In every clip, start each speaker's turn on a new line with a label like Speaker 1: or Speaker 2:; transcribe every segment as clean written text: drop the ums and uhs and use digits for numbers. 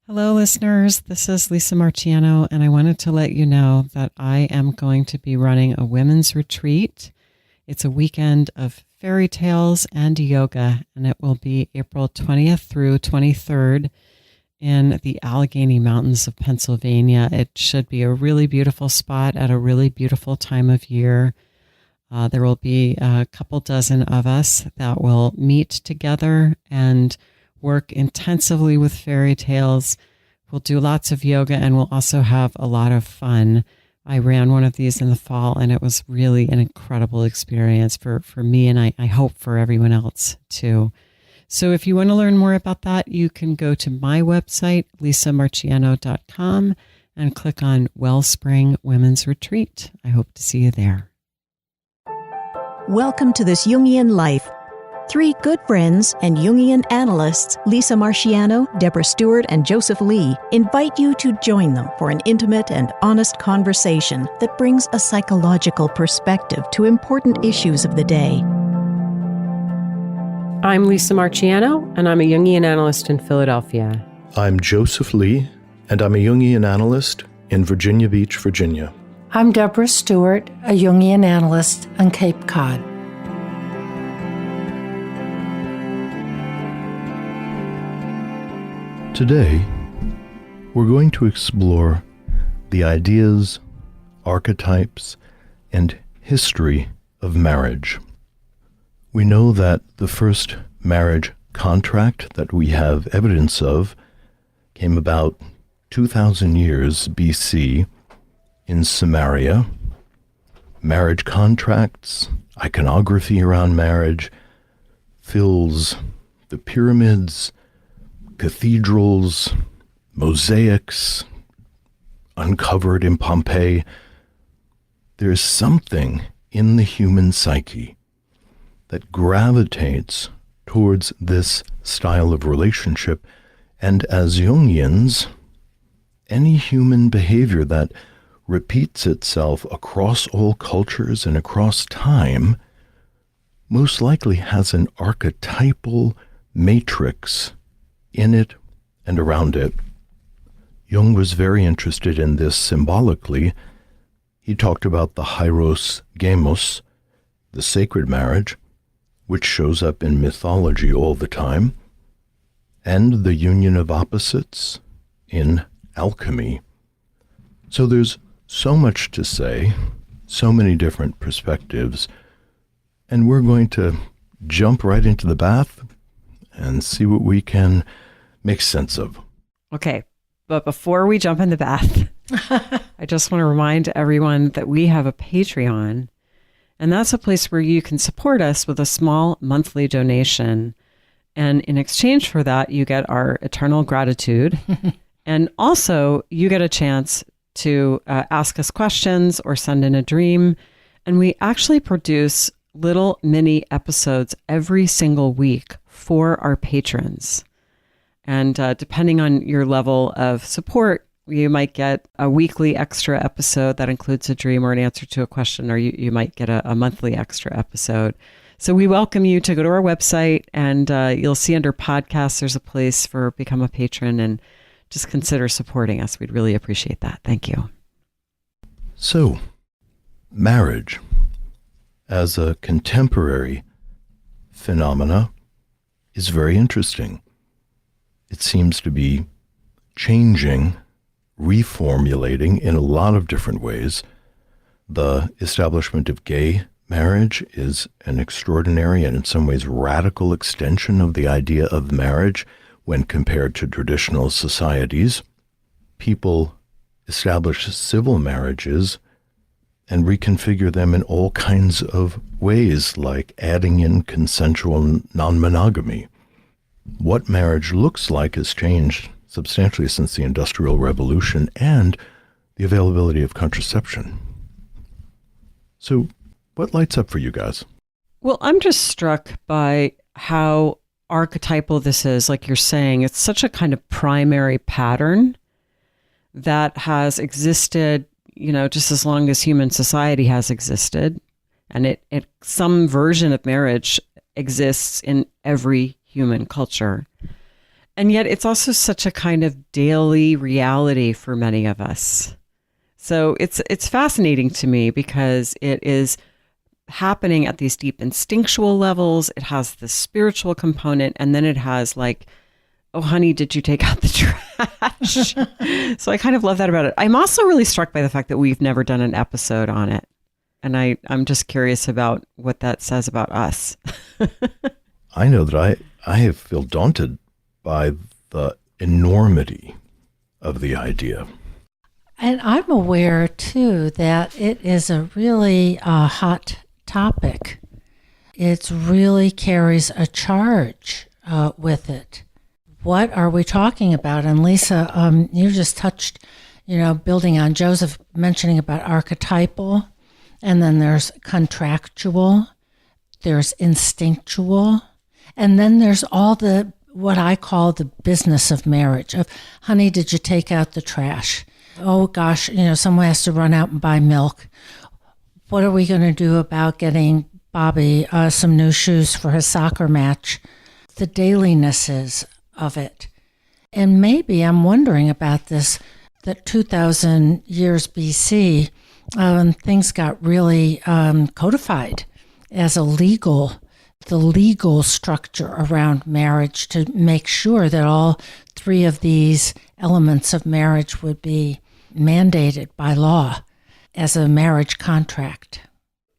Speaker 1: Hello, listeners. This is Lisa Marciano, and I wanted to let you know that I am going to be running a women's retreat. It's a weekend of fairy tales and yoga, and it will be April 20th through 23rd in the Allegheny Mountains of Pennsylvania. It should be a really beautiful spot at a really beautiful time of year. There will be a couple dozen of us that will meet together and work intensively with fairy tales. We'll do lots of yoga, and we'll also have a lot of fun. I ran one of these in the fall, and it was really an incredible experience for me, and I hope for everyone else too. So if you want to learn more about that, you can go to my website, lisamarciano.com, and click on Wellspring Women's Retreat. I hope to see you there.
Speaker 2: Welcome to This Jungian Life. Three good friends and Jungian analysts, Lisa Marciano, Deborah Stewart, and Joseph Lee, invite you to join them for an intimate and honest conversation that brings a psychological perspective to important issues of the day.
Speaker 3: I'm Lisa Marciano, and I'm a Jungian analyst in Philadelphia.
Speaker 4: I'm Joseph Lee, and I'm a Jungian analyst in Virginia Beach, Virginia.
Speaker 5: I'm Deborah Stewart, a Jungian analyst on Cape Cod.
Speaker 4: Today, we're going to explore the ideas, archetypes, and history of marriage. We know that the first marriage contract that we have evidence of came about 2,000 years BC in Samaria. Marriage contracts, iconography around marriage, fills the pyramids, cathedrals, mosaics, uncovered in Pompeii. There's something in the human psyche that gravitates towards this style of relationship. And as Jungians, any human behavior that repeats itself across all cultures and across time most likely has an archetypal matrix in it and around it. Jung was very interested in this symbolically. He talked about the hieros gamos, the sacred marriage, which shows up in mythology all the time, and the union of opposites in alchemy. So there's so much to say, so many different perspectives, and we're going to jump right into the bath and see what we can make sense of.
Speaker 1: Okay, but before we jump in the bath, I just want to remind everyone that we have a Patreon, and that's a place where you can support us with a small monthly donation. And in exchange for that, you get our eternal gratitude. And also, you get a chance to ask us questions or send in a dream. And we actually produce little mini episodes every single week for our patrons. And depending on your level of support, you might get a weekly extra episode that includes a dream or an answer to a question, or you might get a monthly extra episode. So we welcome you to go to our website, and you'll see under podcasts, there's a place for Become a Patron, and just consider supporting us. We'd really appreciate that. Thank you.
Speaker 4: So, marriage as a contemporary phenomena is very interesting. It seems to be changing, reformulating in a lot of different ways. The establishment of gay marriage is an extraordinary and in some ways radical extension of the idea of marriage when compared to traditional societies. People establish civil marriages and reconfigure them in all kinds of ways, like adding in consensual non-monogamy. What marriage looks like has changed substantially since the Industrial Revolution and the availability of contraception. So what lights up for you guys?
Speaker 1: Well, I'm just struck by how archetypal this is. Like you're saying, it's such a kind of primary pattern that has existed, just as long as human society has existed. And some version of marriage exists in every human culture. And yet it's also such a kind of daily reality for many of us. So it's fascinating to me because it is happening at these deep instinctual levels. It has the spiritual component, and then it has like, oh, honey, did you take out the trash? So I kind of love that about it. I'm also really struck by the fact that we've never done an episode on it. And I'm just curious about what that says about us.
Speaker 4: I know that I feel daunted by the enormity of the idea.
Speaker 5: And I'm aware, too, that it is a really hot topic. It really carries a charge with it. What are we talking about? And Lisa, you just touched, building on Joseph mentioning about archetypal, and then there's contractual, there's instinctual, and then there's all the, what I call the business of marriage, of, honey, did you take out the trash? Oh gosh, someone has to run out and buy milk. What are we going to do about getting Bobby some new shoes for his soccer match? The dailynesses of it. And maybe I'm wondering about this, that 2,000 years BC, things got really codified as the legal structure around marriage to make sure that all three of these elements of marriage would be mandated by law as a marriage contract.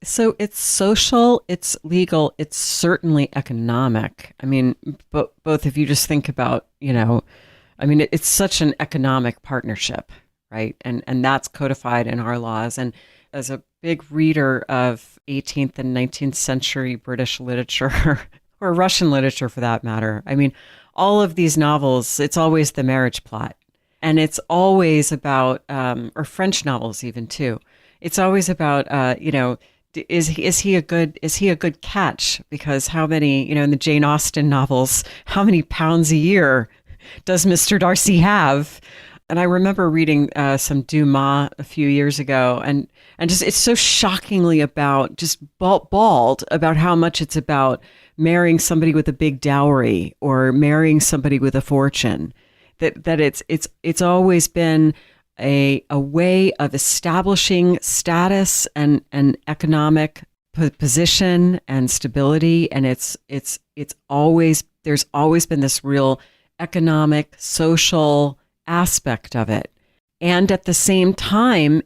Speaker 1: So it's social, it's legal, it's certainly economic. I mean, both if you just think about, it's such an economic partnership, right? And that's codified in our laws. And as a big reader of 18th and 19th century British literature, or Russian literature for that matter, I mean, all of these novels, it's always the marriage plot. And it's always about, or French novels even too, it's always about, is he a good catch? Because how many, in the Jane Austen novels, how many pounds a year does Mr. Darcy have? And I remember reading some Dumas a few years ago, and just it's so shockingly about just bald about how much it's about marrying somebody with a big dowry or marrying somebody with a fortune. That it's always been a way of establishing status and economic position and stability, and there's always been this real economic, social aspect of it. And at the same time,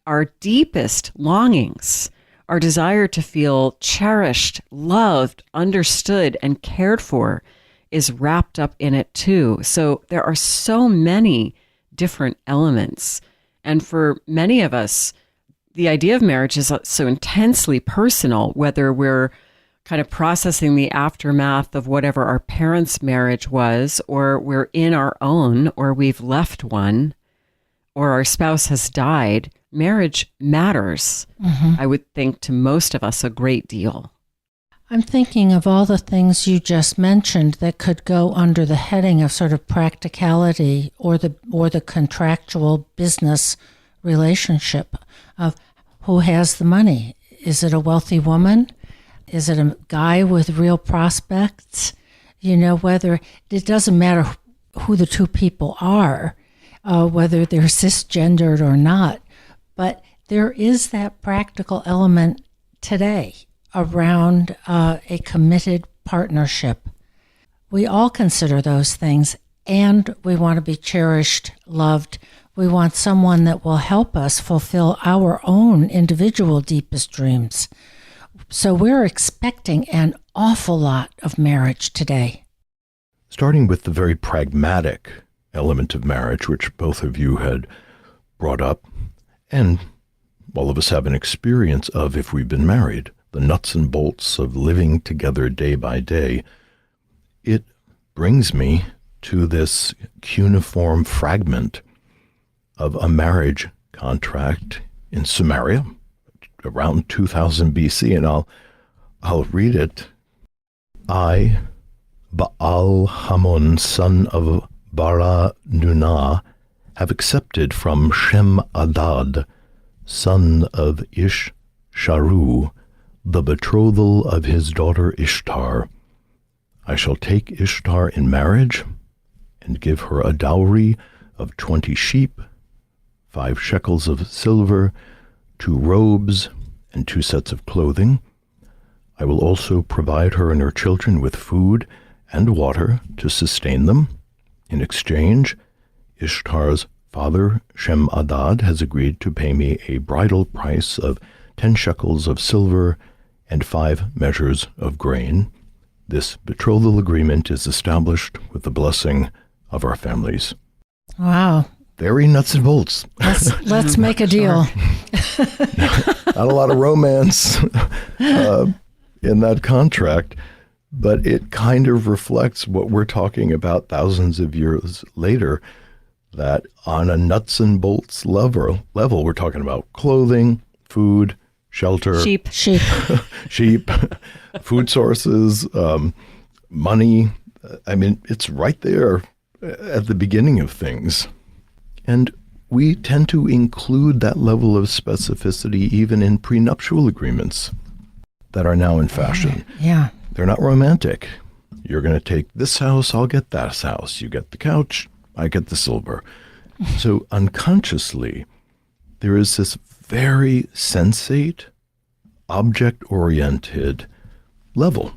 Speaker 1: our deepest longings, our desire to feel cherished, loved, understood, and cared for is wrapped up in it too. So there are so many different elements. And for many of us, the idea of marriage is so intensely personal, whether we're kind of processing the aftermath of whatever our parents' marriage was, or we're in our own, or we've left one, or our spouse has died. Marriage matters, I would think, to most of us a great deal.
Speaker 5: I'm thinking of all the things you just mentioned that could go under the heading of sort of practicality or the contractual business relationship of who has the money. Is it a wealthy woman? Is it a guy with real prospects? Whether it doesn't matter who the two people are, whether they're cisgendered or not, but there is that practical element today around a committed partnership. We all consider those things, and we want to be cherished, loved. We want someone that will help us fulfill our own individual deepest dreams. So we're expecting an awful lot of marriage today.
Speaker 4: Starting with the very pragmatic element of marriage, which both of you had brought up, and all of us have an experience of if we've been married, the nuts and bolts of living together day by day, it brings me to this cuneiform fragment of a marriage contract in Sumeria around 2000 BC, and I'll read it. I, Baal Hamon, son of Bara Nunah, have accepted from Shem Adad, son of Ish Sharu, the betrothal of his daughter Ishtar. I shall take Ishtar in marriage, and give her a dowry of 20 sheep, 5 shekels of silver, 2 robes, and 2 sets of clothing. I will also provide her and her children with food and water to sustain them. In exchange, Ishtar's father, Shem-Adad, has agreed to pay me a bridal price of 10 shekels of silver and 5 measures of grain. This betrothal agreement is established with the blessing of our families.
Speaker 5: Wow.
Speaker 4: Very nuts and bolts.
Speaker 5: Let's make a deal.
Speaker 4: Not a lot of romance in that contract, but it kind of reflects what we're talking about thousands of years later, that on a nuts and bolts level, we're talking about clothing, food, shelter,
Speaker 3: Sheep.
Speaker 4: sheep, food sources, money. I mean, it's right there at the beginning of things. And we tend to include that level of specificity even in prenuptial agreements that are now in fashion.
Speaker 5: Yeah.
Speaker 4: They're not romantic. You're going to take this house, I'll get that house. You get the couch, I get the silver. So unconsciously, there is this very sensate, object-oriented level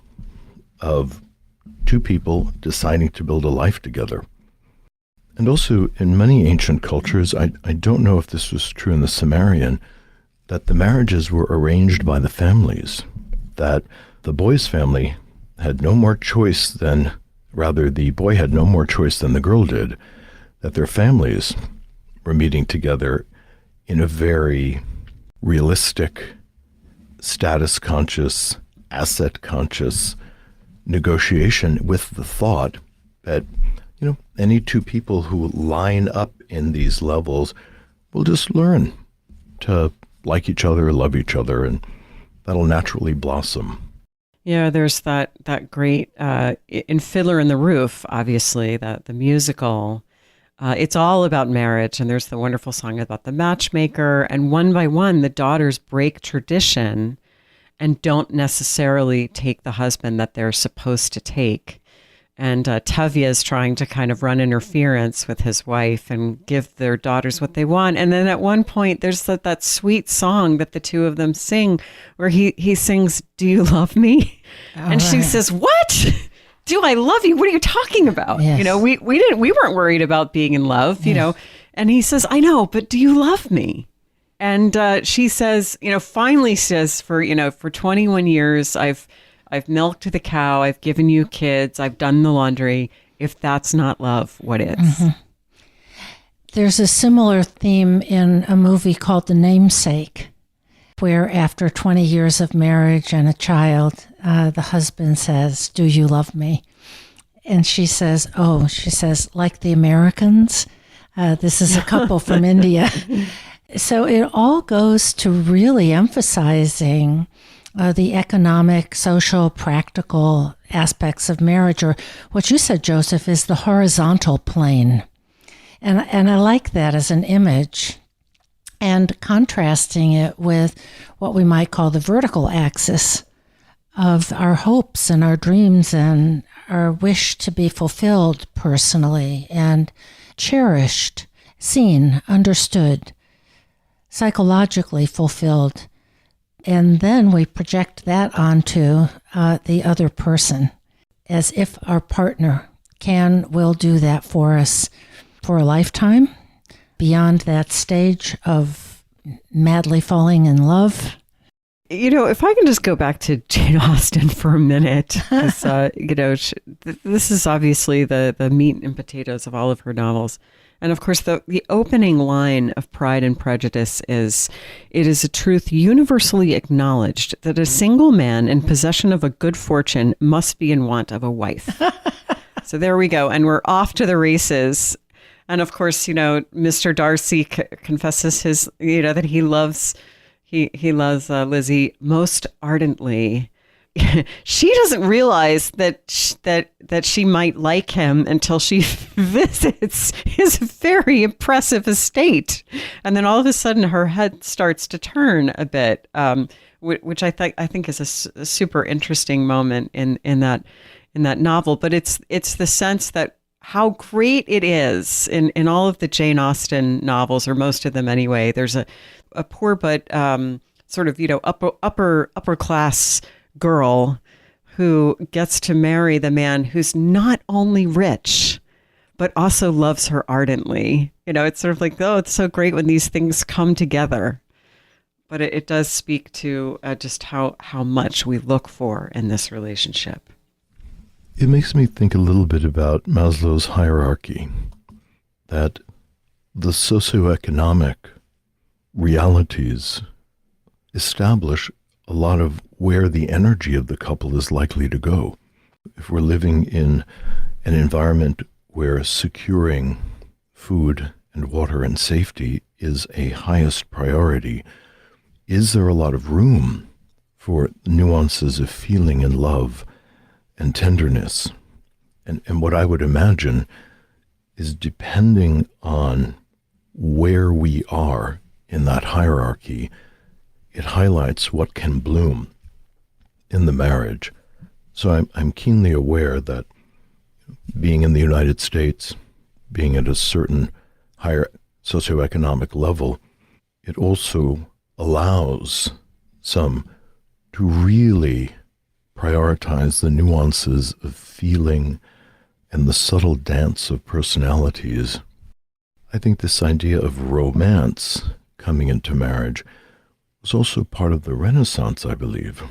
Speaker 4: of two people deciding to build a life together. And also, in many ancient cultures, I don't know if this was true in the Sumerian, that the marriages were arranged by the families, that the boy's family had no more choice than, rather, the boy had no more choice than the girl did, that their families were meeting together in a very realistic, status-conscious, asset-conscious negotiation with the thought that, you know, any two people who line up in these levels will just learn to like each other, love each other, and that'll naturally blossom.
Speaker 1: Yeah, there's that great in Fiddler in the Roof, obviously, the musical. It's all about marriage, and there's the wonderful song about the matchmaker. And one by one, the daughters break tradition and don't necessarily take the husband that they're supposed to take. And Tevye is trying to kind of run interference with his wife and give their daughters what they want. And then at one point, there's that sweet song that the two of them sing, where he sings, "Do you love me?" And she says, "What? Do I love you? What are you talking about?"
Speaker 5: Yes.
Speaker 1: You know, we weren't worried about being in love, you know. And he says, "I know, but do you love me?" And she says, finally says, for 21 years, I've milked the cow, I've given you kids, I've done the laundry. If that's not love, what is? Mm-hmm.
Speaker 5: There's a similar theme in a movie called The Namesake, where after 20 years of marriage and a child, the husband says, "Do you love me?" And she says, "Like the Americans." This is a couple from India. So it all goes to really emphasizing the economic, social, practical aspects of marriage, or what you said, Joseph, is the horizontal plane. And I like that as an image, and contrasting it with what we might call the vertical axis of our hopes and our dreams and our wish to be fulfilled personally and cherished, seen, understood, psychologically fulfilled. And then we project that onto the other person, as if our partner will do that for us for a lifetime, beyond that stage of madly falling in love.
Speaker 1: If I can just go back to Jane Austen for a minute, this is obviously the meat and potatoes of all of her novels. And of course, the opening line of Pride and Prejudice is, "It is a truth universally acknowledged that a single man in possession of a good fortune must be in want of a wife." So there we go. And we're off to the races. And of course, Mr. Darcy confesses that he loves Lizzie most ardently. She doesn't realize that she might like him until she visits his very impressive estate, and then all of a sudden her head starts to turn a bit, which I think is a super interesting moment in that novel. But it's the sense that how great it is in all of the Jane Austen novels, or most of them anyway. There's a poor but sort of, upper class girl who gets to marry the man who's not only rich, but also loves her ardently. It's sort of like, oh, it's so great when these things come together. But it does speak to just how much we look for in this relationship.
Speaker 4: It makes me think a little bit about Maslow's hierarchy, that the socioeconomic realities establish a lot of where the energy of the couple is likely to go. If we're living in an environment where securing food and water and safety is a highest priority, is there a lot of room for nuances of feeling and love and tenderness? And what I would imagine is, depending on where we are in that hierarchy, it highlights what can bloom in the marriage. So I'm keenly aware that being in the United States, being at a certain higher socioeconomic level, it also allows some to really prioritize the nuances of feeling and the subtle dance of personalities. I think this idea of romance coming into marriage was also part of the Renaissance, I believe.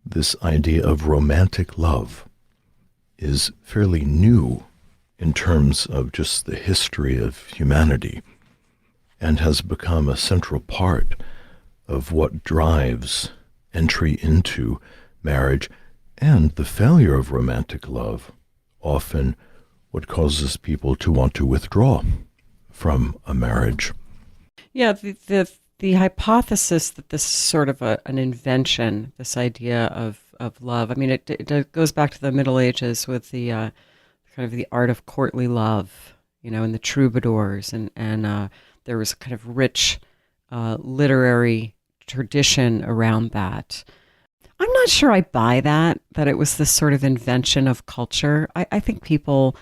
Speaker 4: This idea of romantic love is fairly new in terms of just the history of humanity, and has become a central part of what drives entry into marriage, and the failure of romantic love, often what causes people to want to withdraw from a marriage.
Speaker 1: Yeah, the hypothesis that this is sort of an invention, this idea of love. I mean, it goes back to the Middle Ages with the kind of the art of courtly love, and the troubadours, and there was a kind of rich literary tradition around that. I'm not sure I buy that it was this sort of invention of culture. I think people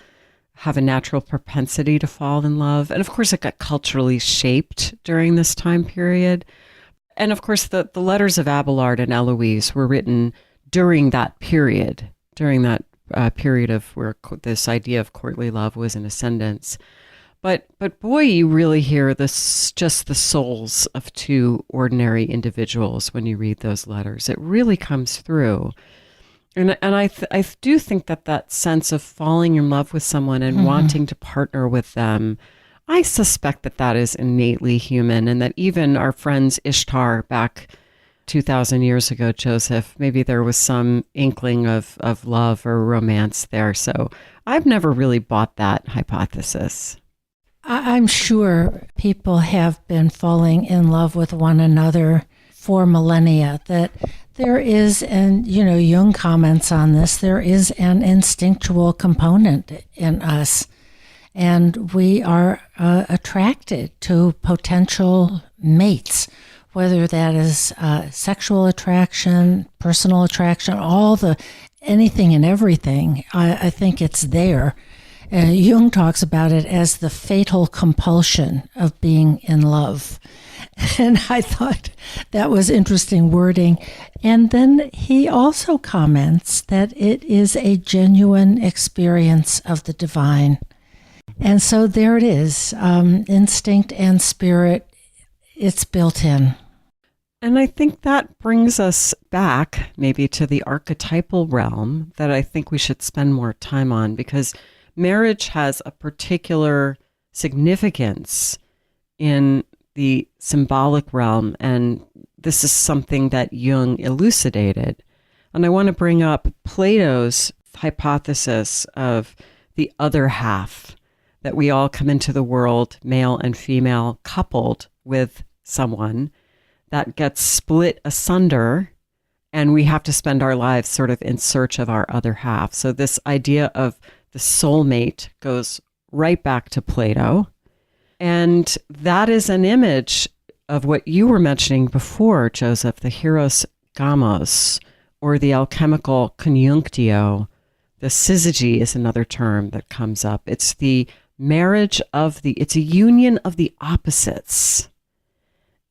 Speaker 1: have a natural propensity to fall in love. And of course, it got culturally shaped during this time period. And of course, the letters of Abelard and Eloise were written during that period of where this idea of courtly love was in ascendance. But boy, you really hear this, just the souls of two ordinary individuals when you read those letters. It really comes through. And I do think that sense of falling in love with someone and wanting to partner with them, I suspect that is innately human, and that even our friends Ishtar back 2,000 years ago, Joseph, maybe there was some inkling of love or romance there. So I've never really bought that hypothesis.
Speaker 5: I'm sure people have been falling in love with one another for millennia, that there is, and Jung comments on this, there is an instinctual component in us, and we are attracted to potential mates, whether that is sexual attraction, personal attraction, anything and everything. I think it's there. Jung talks about it as the fatal compulsion of being in love. And I thought that was interesting wording. And then he also comments that it is a genuine experience of the divine. And so there it is, instinct and spirit, it's built in.
Speaker 1: And I think that brings us back maybe to the archetypal realm that I think we should spend more time on, because marriage has a particular significance in the symbolic realm, and this is something that Jung elucidated. And I want to bring up Plato's hypothesis of the other half, that we all come into the world, male and female, coupled with someone that gets split asunder, and we have to spend our lives sort of in search of our other half. So this idea of the soulmate goes right back to Plato. And that is an image of what you were mentioning before, Joseph, the hieros gamos, or the alchemical conjunctio, The syzygy is another term that comes up. It's the marriage it's a union of the opposites.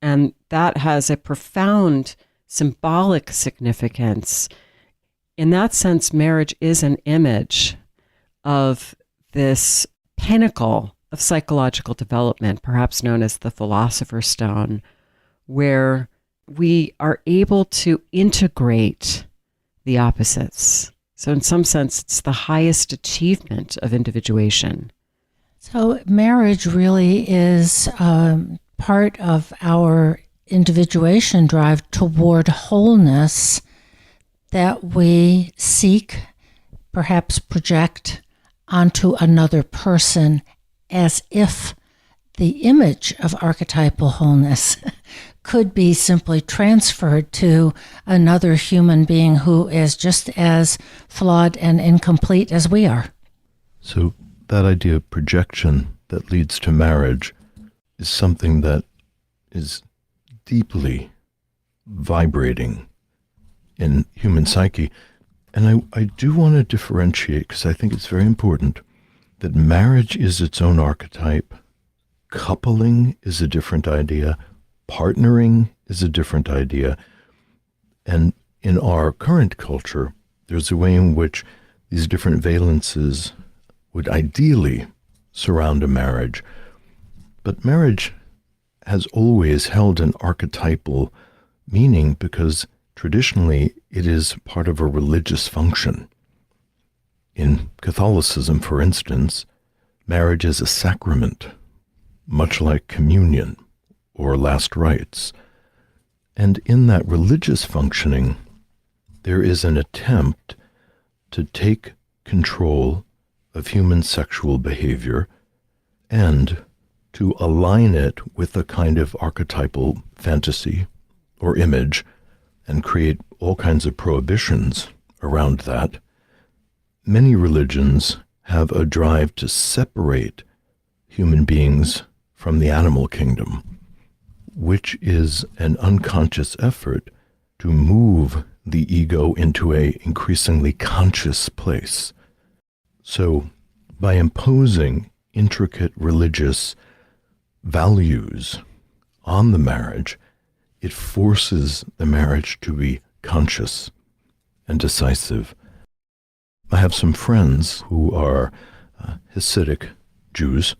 Speaker 1: And that has a profound symbolic significance. In that sense, marriage is an image of this pinnacle of psychological development, perhaps known as the philosopher's stone, where we are able to integrate the opposites. So in some sense, it's the highest achievement of individuation.
Speaker 5: So marriage really is part of our individuation drive toward wholeness that we seek, perhaps project onto another person as if the image of archetypal wholeness could be simply transferred to another human being who is just as flawed and incomplete as we are.
Speaker 4: So that idea of projection that leads to marriage is something that is deeply vibrating in human psyche. And I do want to differentiate, because I think it's very important, that marriage is its own archetype, coupling is a different idea, partnering is a different idea. And in our current culture, there's a way in which these different valences would ideally surround a marriage. But marriage has always held an archetypal meaning because traditionally it is part of a religious function. In Catholicism, for instance, marriage is a sacrament, much like communion or last rites. And in that religious functioning, there is an attempt to take control of human sexual behavior and to align it with a kind of archetypal fantasy or image and create all kinds of prohibitions around that. Many religions have a drive to separate human beings from the animal kingdom, which is an unconscious effort to move the ego into a increasingly conscious place. So by imposing intricate religious values on the marriage, it forces the marriage to be conscious and decisive. I have some friends who are Hasidic Jews,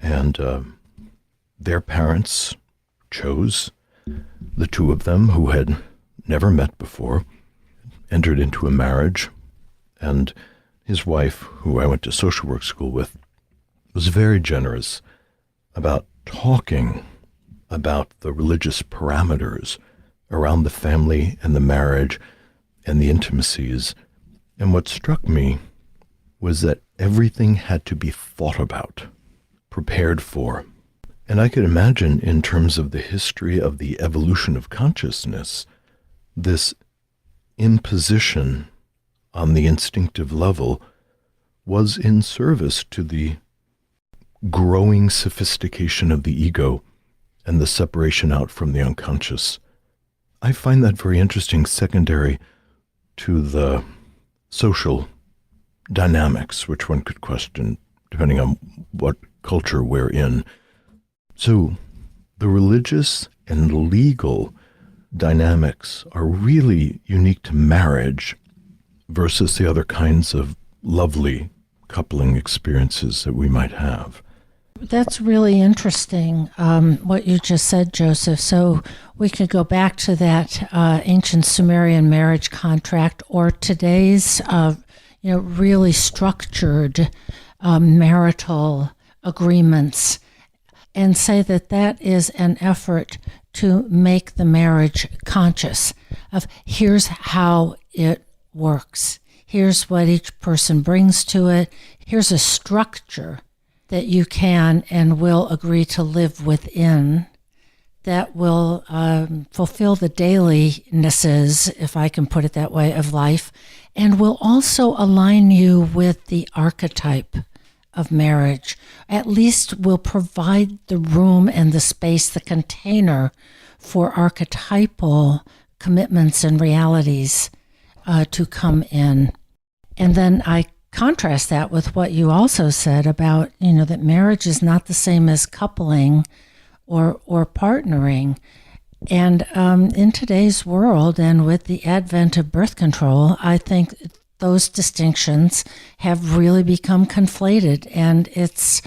Speaker 4: and their parents chose the two of them who had never met before, entered into a marriage, and his wife, who I went to social work school with, was very generous about talking about the religious parameters around the family and the marriage and the intimacies. And what struck me was that everything had to be thought about, prepared for. And I could imagine, in terms of the history of the evolution of consciousness, this imposition on the instinctive level was in service to the growing sophistication of the ego and the separation out from the unconscious. I find that very interesting, secondary to the social dynamics, which one could question depending on what culture we're in. So the religious and legal dynamics are really unique to marriage versus the other kinds of lovely coupling experiences that we might have.
Speaker 5: That's really interesting, what you just said, Joseph. So we could go back to that ancient Sumerian marriage contract or today's really structured marital agreements and say that that is an effort to make the marriage conscious of here's how it works. Here's what each person brings to it. Here's a structure that you can and will agree to live within that will fulfill the dailynesses, if I can put it that way, of life, and will also align you with the archetype of marriage. At least will provide the room and the space, the container for archetypal commitments and realities to come in. And then I contrast that with what you also said about, that marriage is not the same as coupling or partnering. And in today's world, and with the advent of birth control, I think those distinctions have really become conflated, and it's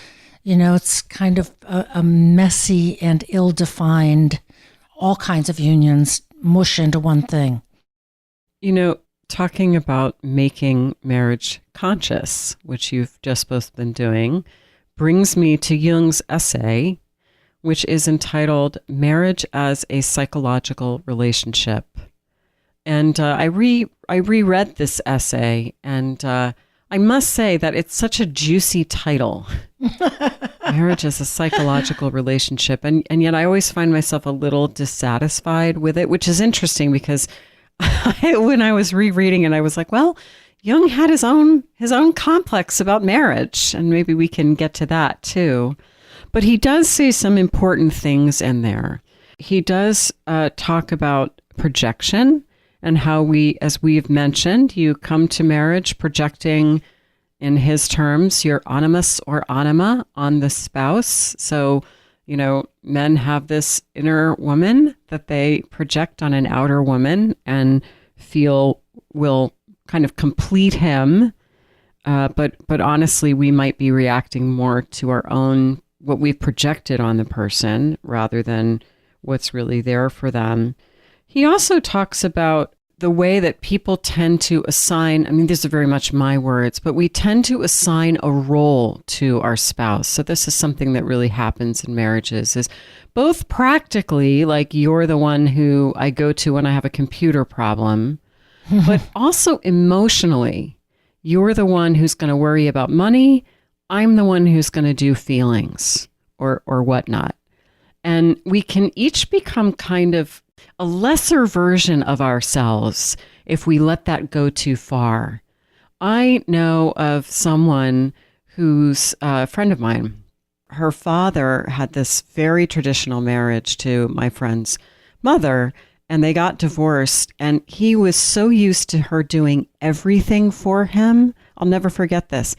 Speaker 5: kind of a messy and ill-defined, all kinds of unions mush into one thing.
Speaker 1: Talking about making marriage conscious, which you've just both been doing, brings me to Jung's essay, which is entitled Marriage as a Psychological Relationship. And I reread this essay, and I must say that it's such a juicy title. Marriage as a psychological relationship. And yet I always find myself a little dissatisfied with it, which is interesting because when I was rereading it, I was like, well, Jung had his own complex about marriage, and maybe we can get to that too. But he does say some important things in there. He does talk about projection and how we, as we've mentioned, you come to marriage projecting, in his terms, your animus or anima on the spouse. So, men have this inner woman that they project on an outer woman and feel will kind of complete him. But honestly, we might be reacting more to our own, what we've projected on the person rather than what's really there for them. He also talks about the way that people tend to assign, these are very much my words, but we tend to assign a role to our spouse. So this is something that really happens in marriages, is both practically, like you're the one who I go to when I have a computer problem, but also emotionally, you're the one who's going to worry about money. I'm the one who's going to do feelings or whatnot. And we can each become kind of a lesser version of ourselves if we let that go too far. I know of someone who's a friend of mine. Her father had this very traditional marriage to my friend's mother, and they got divorced, and he was so used to her doing everything for him. I'll never forget this.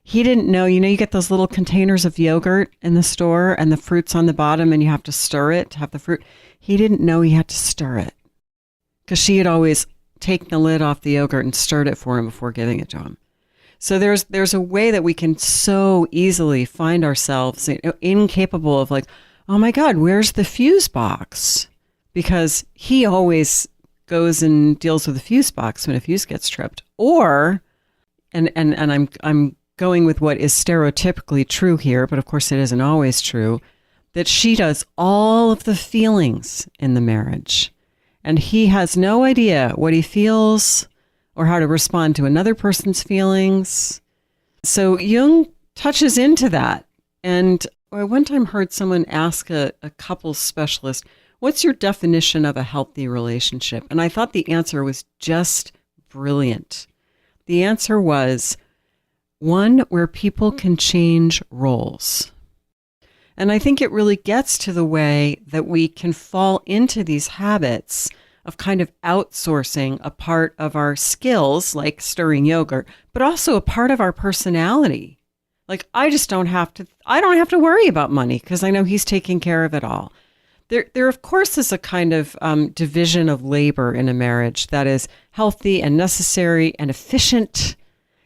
Speaker 1: He didn't know, you get those little containers of yogurt in the store and the fruit's on the bottom and you have to stir it to have the fruit. He didn't know he had to stir it because she had always taken the lid off the yogurt and stirred it for him before giving it to him. So there's a way that we can so easily find ourselves incapable of like, oh my God, where's the fuse box? Because he always goes and deals with the fuse box when a fuse gets tripped. Or, and I'm going with what is stereotypically true here, but of course it isn't always true, that she does all of the feelings in the marriage. And he has no idea what he feels or how to respond to another person's feelings. So Jung touches into that. And I one time heard someone ask a couples specialist, what's your definition of a healthy relationship? And I thought the answer was just brilliant. The answer was one where people can change roles. And I think it really gets to the way that we can fall into these habits of kind of outsourcing a part of our skills, like stirring yogurt, but also a part of our personality. Like, I don't have to worry about money because I know he's taking care of it all. There of course is a kind of division of labor in a marriage that is healthy and necessary and efficient.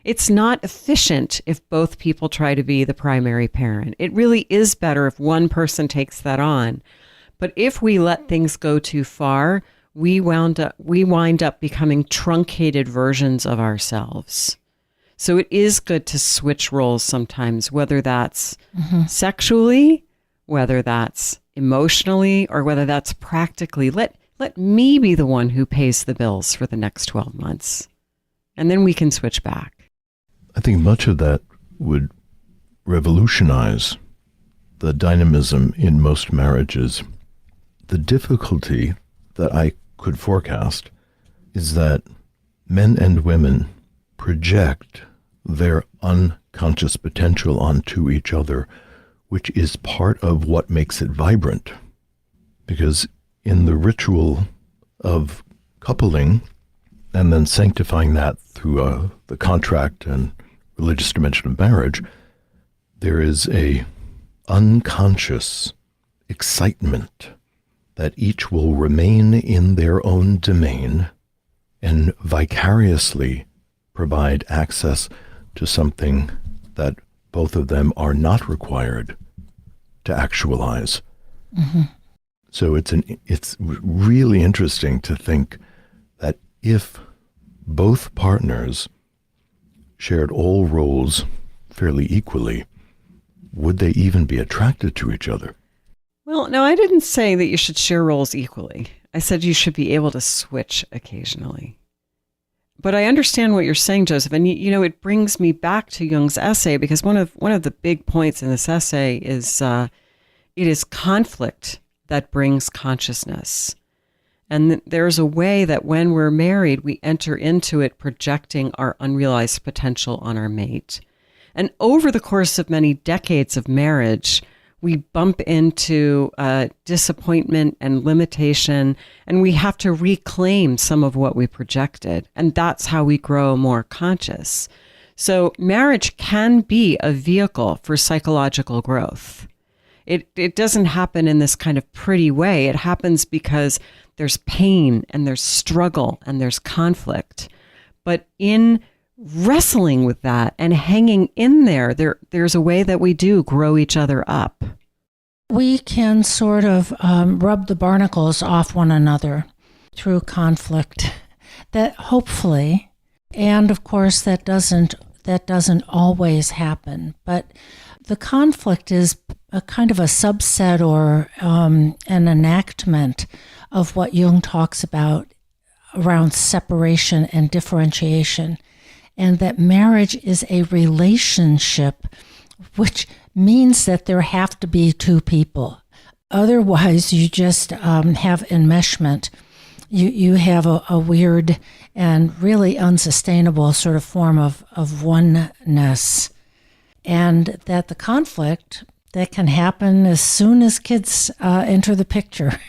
Speaker 1: It's not efficient if both people try to be the primary parent. It really is better if one person takes that on. But if we let things go too far, we wind up becoming truncated versions of ourselves. So it is good to switch roles sometimes, whether that's sexually, whether that's emotionally, or whether that's practically. Let me be the one who pays the bills for the next 12 months. And then we can switch back.
Speaker 4: I think much of that would revolutionize the dynamism in most marriages. The difficulty that I could forecast is that men and women project their unconscious potential onto each other, which is part of what makes it vibrant. Because in the ritual of coupling, and then sanctifying that through the contract and religious dimension of marriage, there is a unconscious excitement that each will remain in their own domain and vicariously provide access to something that both of them are not required to actualize.
Speaker 5: Mm-hmm.
Speaker 4: So it's really interesting to think that if both partners shared all roles fairly equally, would they even be attracted to each other?
Speaker 1: Well, no, I didn't say that you should share roles equally. I said you should be able to switch occasionally. But I understand what you're saying, Joseph. And, it brings me back to Jung's essay, because one of the big points in this essay is it is conflict that brings consciousness. And there's a way that when we're married, we enter into it projecting our unrealized potential on our mate. And over the course of many decades of marriage, we bump into disappointment and limitation, and we have to reclaim some of what we projected. And that's how we grow more conscious. So marriage can be a vehicle for psychological growth. It doesn't happen in this kind of pretty way. It happens because there's pain and there's struggle and there's conflict. But in wrestling with that and hanging in there's a way that we do grow each other up.
Speaker 5: We can sort of rub the barnacles off one another through conflict. That hopefully, and of course that doesn't always happen, but the conflict is a kind of a subset or an enactment of what Jung talks about around separation and differentiation, and that marriage is a relationship, which means that there have to be two people. Otherwise, you just have enmeshment. You have a weird and really unsustainable sort of form of oneness. And that the conflict that can happen as soon as kids enter the picture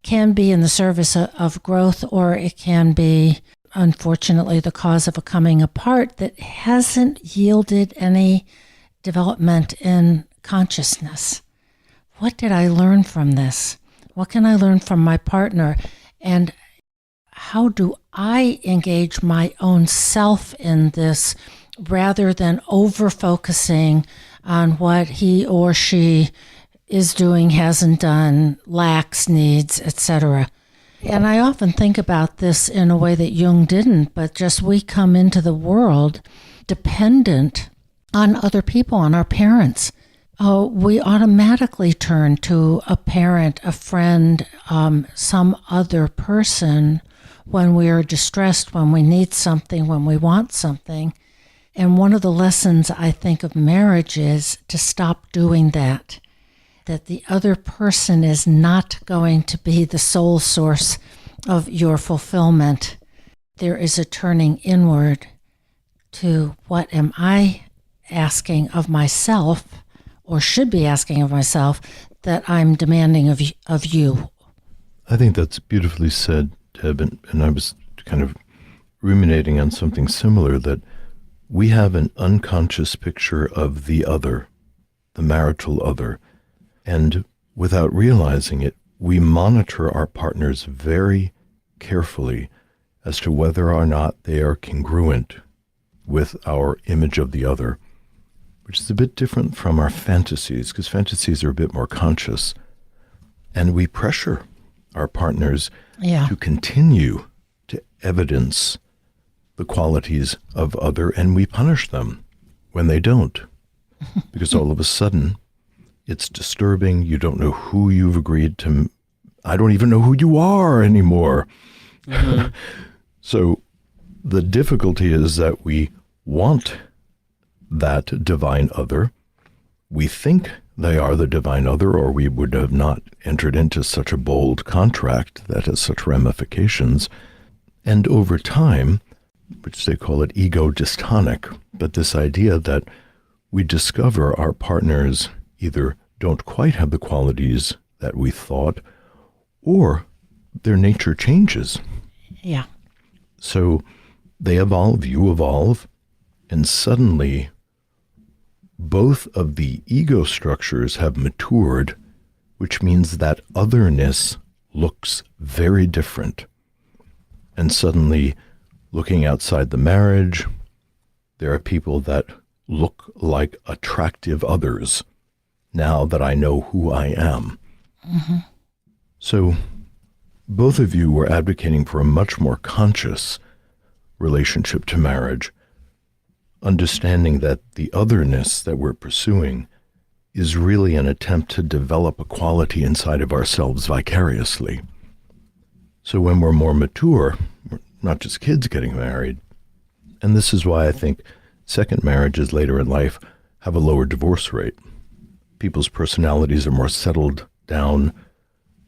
Speaker 5: can be in the service of growth, or it can be, unfortunately, the cause of a coming apart that hasn't yielded any development in consciousness. What did I learn from this? What can I learn from my partner? And how do I engage my own self in this rather than over-focusing on what he or she is doing, hasn't done, lacks, needs, etc.? And I often think about this in a way that Jung didn't, but just we come into the world dependent on other people, on our parents. We automatically turn to a parent, a friend, some other person when we are distressed, when we need something, when we want something. And one of the lessons, I think, of marriage is to stop doing that the other person is not going to be the sole source of your fulfillment. There is a turning inward to what am I asking of myself, or should be asking of myself, that I'm demanding of you.
Speaker 4: I think that's beautifully said, Deb, and I was kind of ruminating on something similar, that we have an unconscious picture of the other, the marital other, and without realizing it, we monitor our partners very carefully as to whether or not they are congruent with our image of the other, which is a bit different from our fantasies, because fantasies are a bit more conscious. And we pressure our partners to continue to evidence the qualities of other, and we punish them when they don't. Because all of a sudden, it's disturbing. You don't know who you've agreed to. I don't even know who you are anymore. Mm-hmm. So the difficulty is that we want that divine other. We think they are the divine other, or we would have not entered into such a bold contract that has such ramifications. And over time, which they call it ego dystonic, but this idea that we discover our partners either don't quite have the qualities that we thought, or their nature changes.
Speaker 5: Yeah.
Speaker 4: So they evolve, you evolve, and suddenly both of the ego structures have matured, which means that otherness looks very different. And suddenly, looking outside the marriage, there are people that look like attractive others now that I know who I am.
Speaker 5: Mm-hmm.
Speaker 4: So both of you were advocating for a much more conscious relationship to marriage, understanding that the otherness that we're pursuing is really an attempt to develop a quality inside of ourselves vicariously. So when we're more mature, we're not just kids getting married, and this is why I think second marriages later in life have a lower divorce rate. People's personalities are more settled down.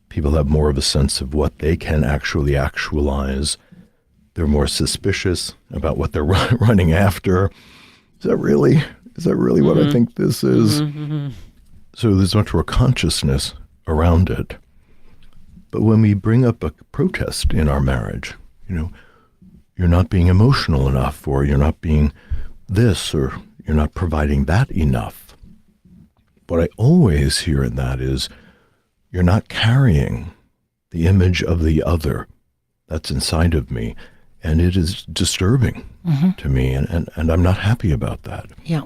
Speaker 4: People have more of a sense of what they can actually actualize. They're more suspicious about what they're running after. Is that really what I think this is?
Speaker 3: Mm-hmm.
Speaker 4: So there's much more consciousness around it. But when we bring up a protest in our marriage, you're not being emotional enough, or you're not being this, or you're not providing that enough. What I always hear in that is, you're not carrying the image of the other that's inside of me, and it is disturbing to me, and I'm not happy about that.
Speaker 5: Yeah.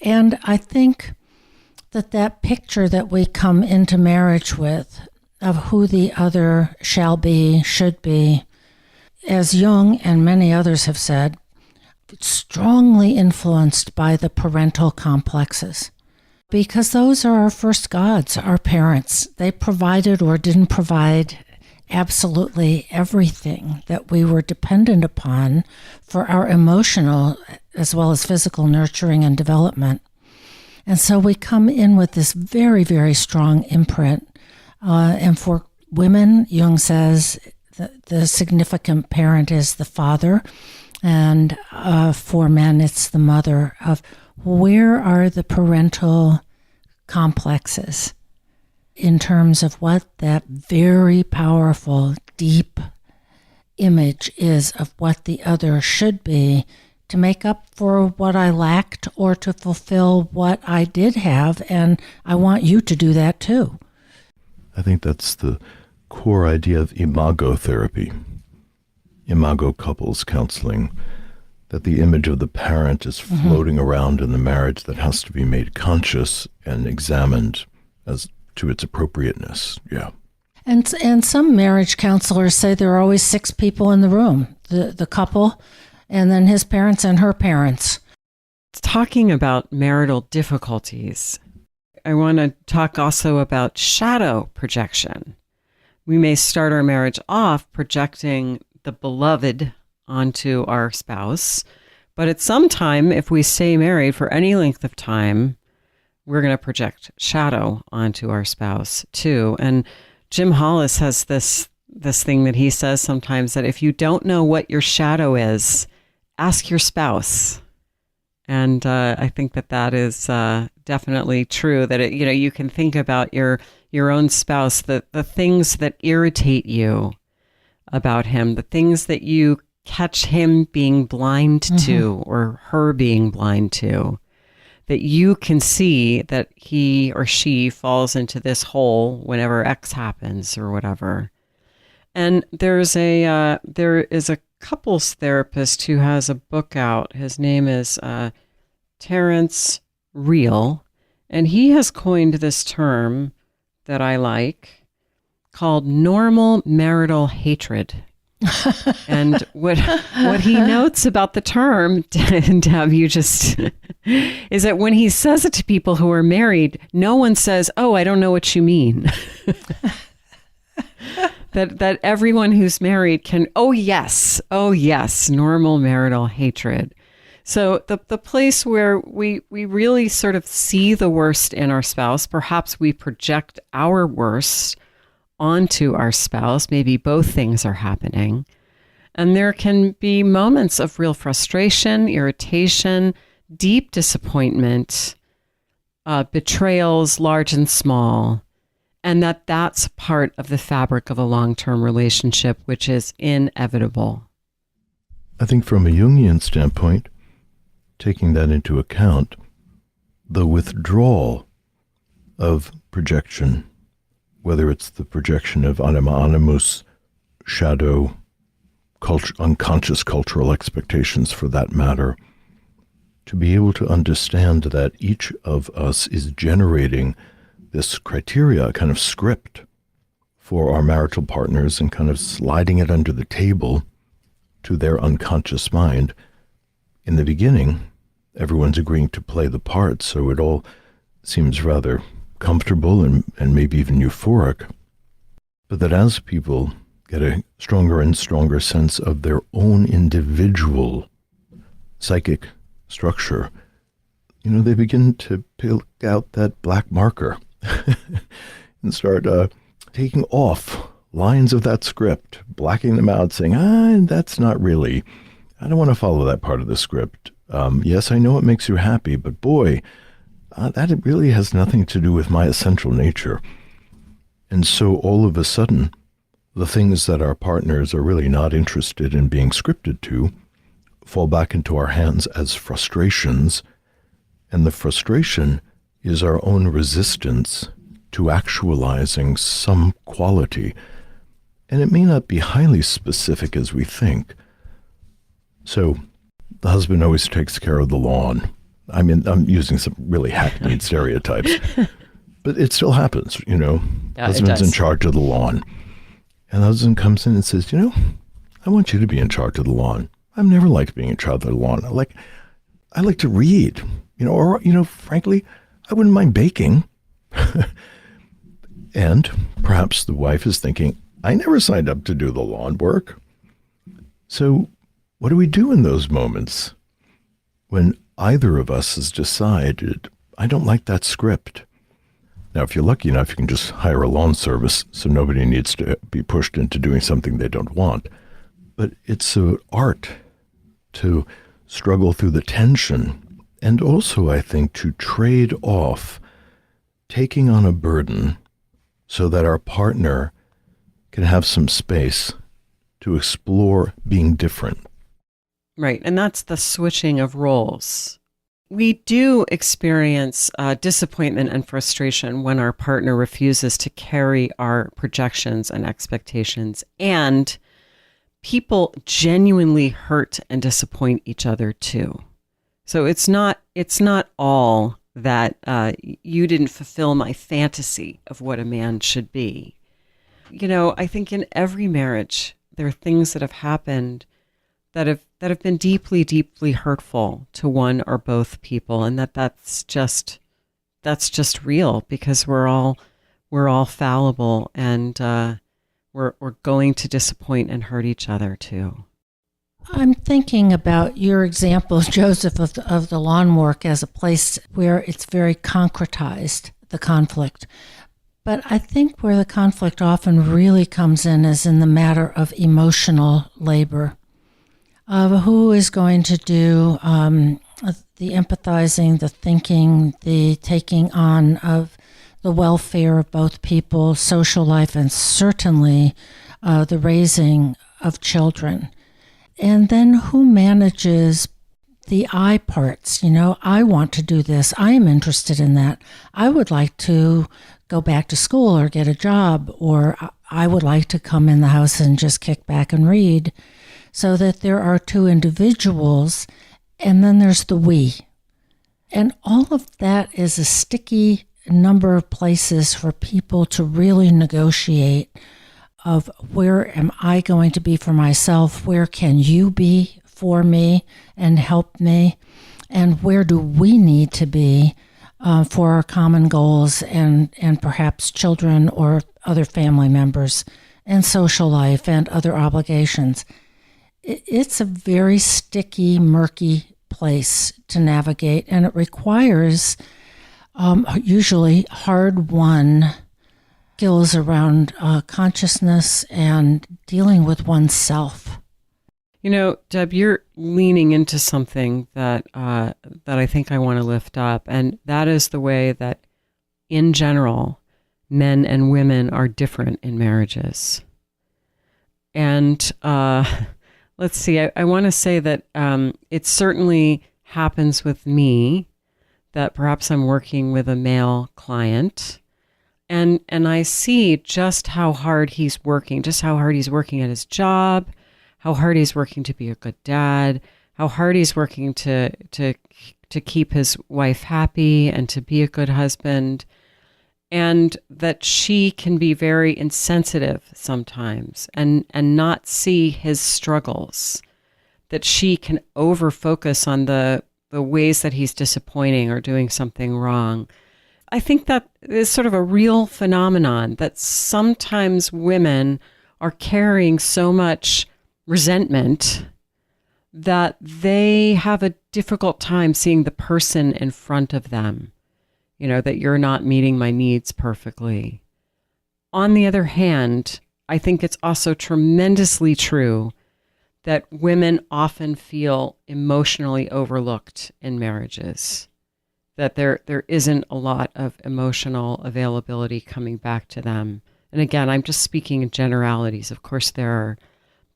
Speaker 5: And I think that picture that we come into marriage with of who the other shall be, should be, as Jung and many others have said, strongly influenced by the parental complexes. Because those are our first gods, our parents. They provided or didn't provide absolutely everything that we were dependent upon for our emotional as well as physical nurturing and development. And so we come in with this very, very strong imprint. And for women, Jung says the significant parent is the father. And for men, it's the mother. Of where are the parental complexes in terms of what that very powerful, deep image is of what the other should be to make up for what I lacked or to fulfill what I did have. And I want you to do that too.
Speaker 4: I think that's the core idea of imago therapy, imago couples counseling, that the image of the parent is floating around in the marriage that has to be made conscious and examined as to its appropriateness. Yeah.
Speaker 5: And some marriage counselors say there are always 6 people in the room, the couple, and then his parents and her parents.
Speaker 1: Talking about marital difficulties, I want to talk also about shadow projection. We may start our marriage off projecting the beloved onto our spouse, but at some time, if we stay married for any length of time, we're going to project shadow onto our spouse too. And Jim Hollis has this thing that he says sometimes, that if you don't know what your shadow is, ask your spouse. And I think that is definitely true, that you can think about your own spouse, the things that irritate you about him, the things that you catch him being blind to or her being blind to, that you can see that he or she falls into this hole whenever X happens or whatever. And there is a couples therapist who has a book out. His name is Terrence Real, and he has coined this term that I like called normal marital hatred. And what he notes about the term, Deb, is that when he says it to people who are married, no one says, "Oh, I don't know what you mean." that everyone who's married can, oh yes, normal marital hatred. So the place where we really sort of see the worst in our spouse, perhaps we project our worst onto our spouse. Maybe both things are happening. And there can be moments of real frustration, irritation, deep disappointment, betrayals, large and small. And that's part of the fabric of a long-term relationship, which is inevitable.
Speaker 4: I think from a Jungian standpoint, taking that into account, the withdrawal of projection, whether it's the projection of anima animus, shadow, unconscious cultural expectations for that matter, to be able to understand that each of us is generating this criteria, a kind of script for our marital partners and kind of sliding it under the table to their unconscious mind. In the beginning, everyone's agreeing to play the part, so it all seems rather comfortable and maybe even euphoric. But that as people get a stronger and stronger sense of their own individual psychic structure, they begin to pick out that black marker and start taking off lines of that script, blacking them out, saying, that's not really, I don't want to follow that part of the script. Yes, I know it makes you happy, but boy, that really has nothing to do with my essential nature. And so all of a sudden, the things that our partners are really not interested in being scripted to fall back into our hands as frustrations. And the frustration is our own resistance to actualizing some quality. And it may not be highly specific as we think. So the husband always takes care of the lawn. I mean, I'm using some really hackneyed stereotypes, but it still happens,
Speaker 3: Yeah,
Speaker 4: Husband's in charge of the lawn. And the husband comes in and says, I want you to be in charge of the lawn. I've never liked being in charge of the lawn. I like to read, or frankly, I wouldn't mind baking. And perhaps the wife is thinking, I never signed up to do the lawn work. So what do we do in those moments when either of us has decided, I don't like that script? Now, if you're lucky enough, you can just hire a lawn service so nobody needs to be pushed into doing something they don't want. But it's an art to struggle through the tension, and also, I think, to trade off taking on a burden so that our partner can have some space to explore being different.
Speaker 1: Right. And that's the switching of roles. We do experience disappointment and frustration when our partner refuses to carry our projections and expectations. And people genuinely hurt and disappoint each other too. So it's not all that you didn't fulfill my fantasy of what a man should be. I think in every marriage, there are things that have happened that have been deeply, deeply hurtful to one or both people, and that's just real, because we're all fallible, and we're going to disappoint and hurt each other too.
Speaker 5: I'm thinking about your example, Joseph, of the lawn work as a place where it's very concretized, the conflict. But I think where the conflict often really comes in is in the matter of emotional labor, of who is going to do the empathizing, the thinking, the taking on of the welfare of both people, social life, and certainly the raising of children. And then who manages the I parts? I want to do this. I am interested in that. I would like to go back to school or get a job, or I would like to come in the house and just kick back and read, so that there are two individuals, and then there's the we. And all of that is a sticky number of places for people to really negotiate of where am I going to be for myself, where can you be for me and help me, and where do we need to be for our common goals and perhaps children or other family members and social life and other obligations. It's a very sticky, murky place to navigate, and it requires usually hard-won skills around consciousness and dealing with oneself.
Speaker 1: Deb, you're leaning into something that I think I want to lift up, and that is the way that, in general, men and women are different in marriages. And Let's see. I want to say that it certainly happens with me that perhaps I'm working with a male client and I see just how hard he's working, just how hard he's working at his job, how hard he's working to be a good dad, how hard he's working to keep his wife happy and to be a good husband, and that she can be very insensitive sometimes and not see his struggles, that she can over focus on the ways that he's disappointing or doing something wrong. I think that is sort of a real phenomenon, that sometimes women are carrying so much resentment that they have a difficult time seeing the person in front of them, that you're not meeting my needs perfectly. On the other hand, I think it's also tremendously true that women often feel emotionally overlooked in marriages, that there isn't a lot of emotional availability coming back to them. And again, I'm just speaking in generalities. Of course, there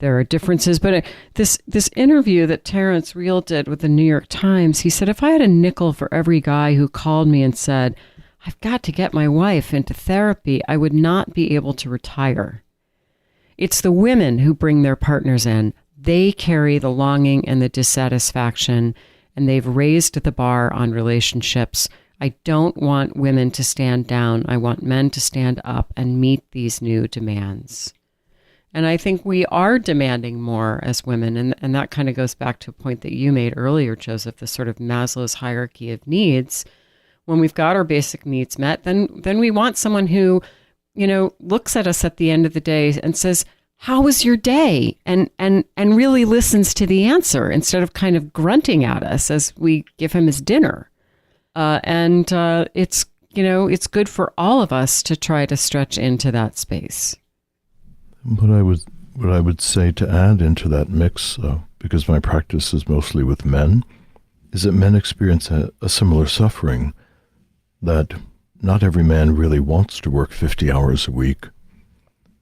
Speaker 1: are differences, but this interview that Terrence Real did with the New York Times, he said, if I had a nickel for every guy who called me and said, I've got to get my wife into therapy, I would not be able to retire. It's the women who bring their partners in. They carry the longing and the dissatisfaction, and they've raised the bar on relationships. I don't want women to stand down. I want men to stand up and meet these new demands. And I think we are demanding more as women. And that kind of goes back to a point that you made earlier, Joseph, the sort of Maslow's hierarchy of needs. When we've got our basic needs met, then we want someone who, looks at us at the end of the day and says, how was your day? And really listens to the answer instead of kind of grunting at us as we give him his dinner. It's good for all of us to try to stretch into that space.
Speaker 4: What I would say to add into that mix, because my practice is mostly with men, is that men experience a similar suffering, that not every man really wants to work 50 hours a week,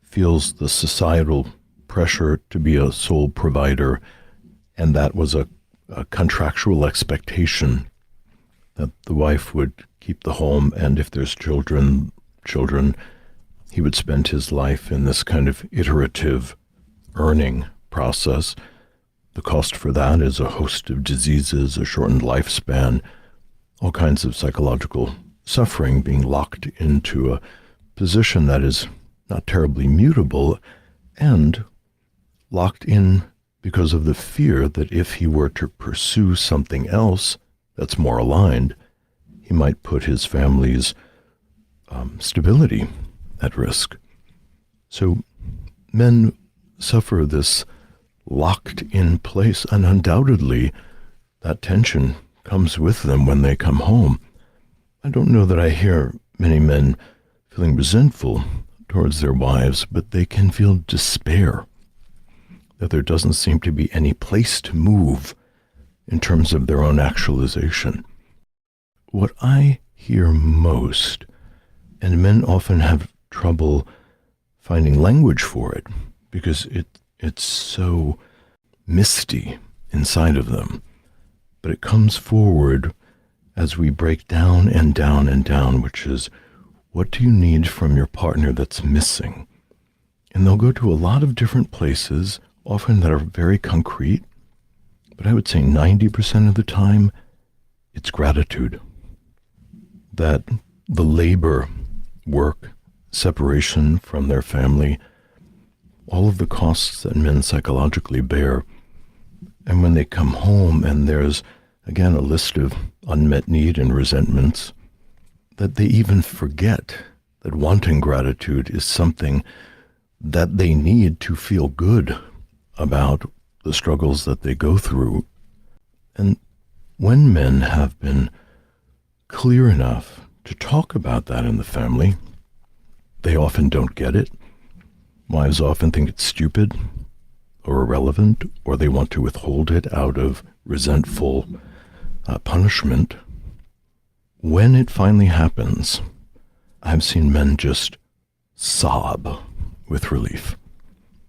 Speaker 4: feels the societal pressure to be a sole provider, and that was a contractual expectation that the wife would keep the home, and if there's children, he would spend his life in this kind of iterative earning process. The cost for that is a host of diseases, a shortened lifespan, all kinds of psychological suffering, being locked into a position that is not terribly mutable, and locked in because of the fear that if he were to pursue something else that's more aligned, he might put his family's stability at risk. So men suffer this locked in place, and undoubtedly that tension comes with them when they come home. I don't know that I hear many men feeling resentful towards their wives, but they can feel despair that there doesn't seem to be any place to move in terms of their own actualization. What I hear most, and men often have trouble finding language for it because it's so misty inside of them, but it comes forward as we break down and down and down, which is, what do you need from your partner that's missing? And they'll go to a lot of different places, often that are very concrete, but I would say 90% of the time, it's gratitude. That the labor, work, separation from their family, all of the costs that men psychologically bear, and when they come home and there's, again, a list of unmet need and resentments, that they even forget that wanting gratitude is something that they need to feel good about the struggles that they go through. And when men have been clear enough to talk about that in the family, they often don't get it. Wives often think it's stupid or irrelevant, or they want to withhold it out of resentful punishment. When it finally happens, I've seen men just sob with relief.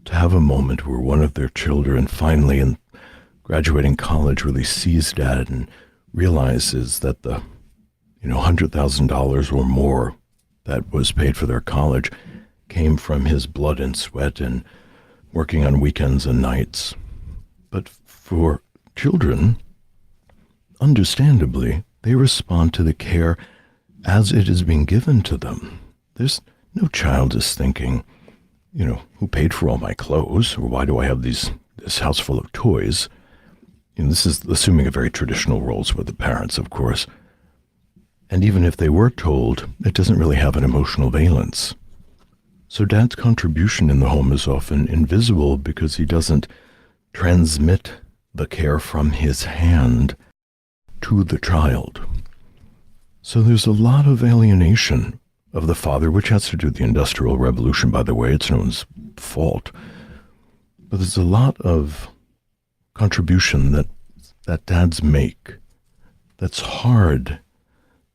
Speaker 4: to have a moment where one of their children finally, in graduating college, really sees dad and realizes that the $100,000 or more that was paid for their college came from his blood and sweat and working on weekends and nights. But for children, understandably, they respond to the care as it is being given to them. There's no child is thinking, who paid for all my clothes, or why do I have this house full of toys? This is assuming a very traditional roles with the parents, of course. And even if they were told, it doesn't really have an emotional valence. So dad's contribution in the home is often invisible because he doesn't transmit the care from his hand to the child. So there's a lot of alienation of the father, which has to do with the Industrial Revolution, by the way. It's no one's fault. But there's a lot of contribution that dads make that's hard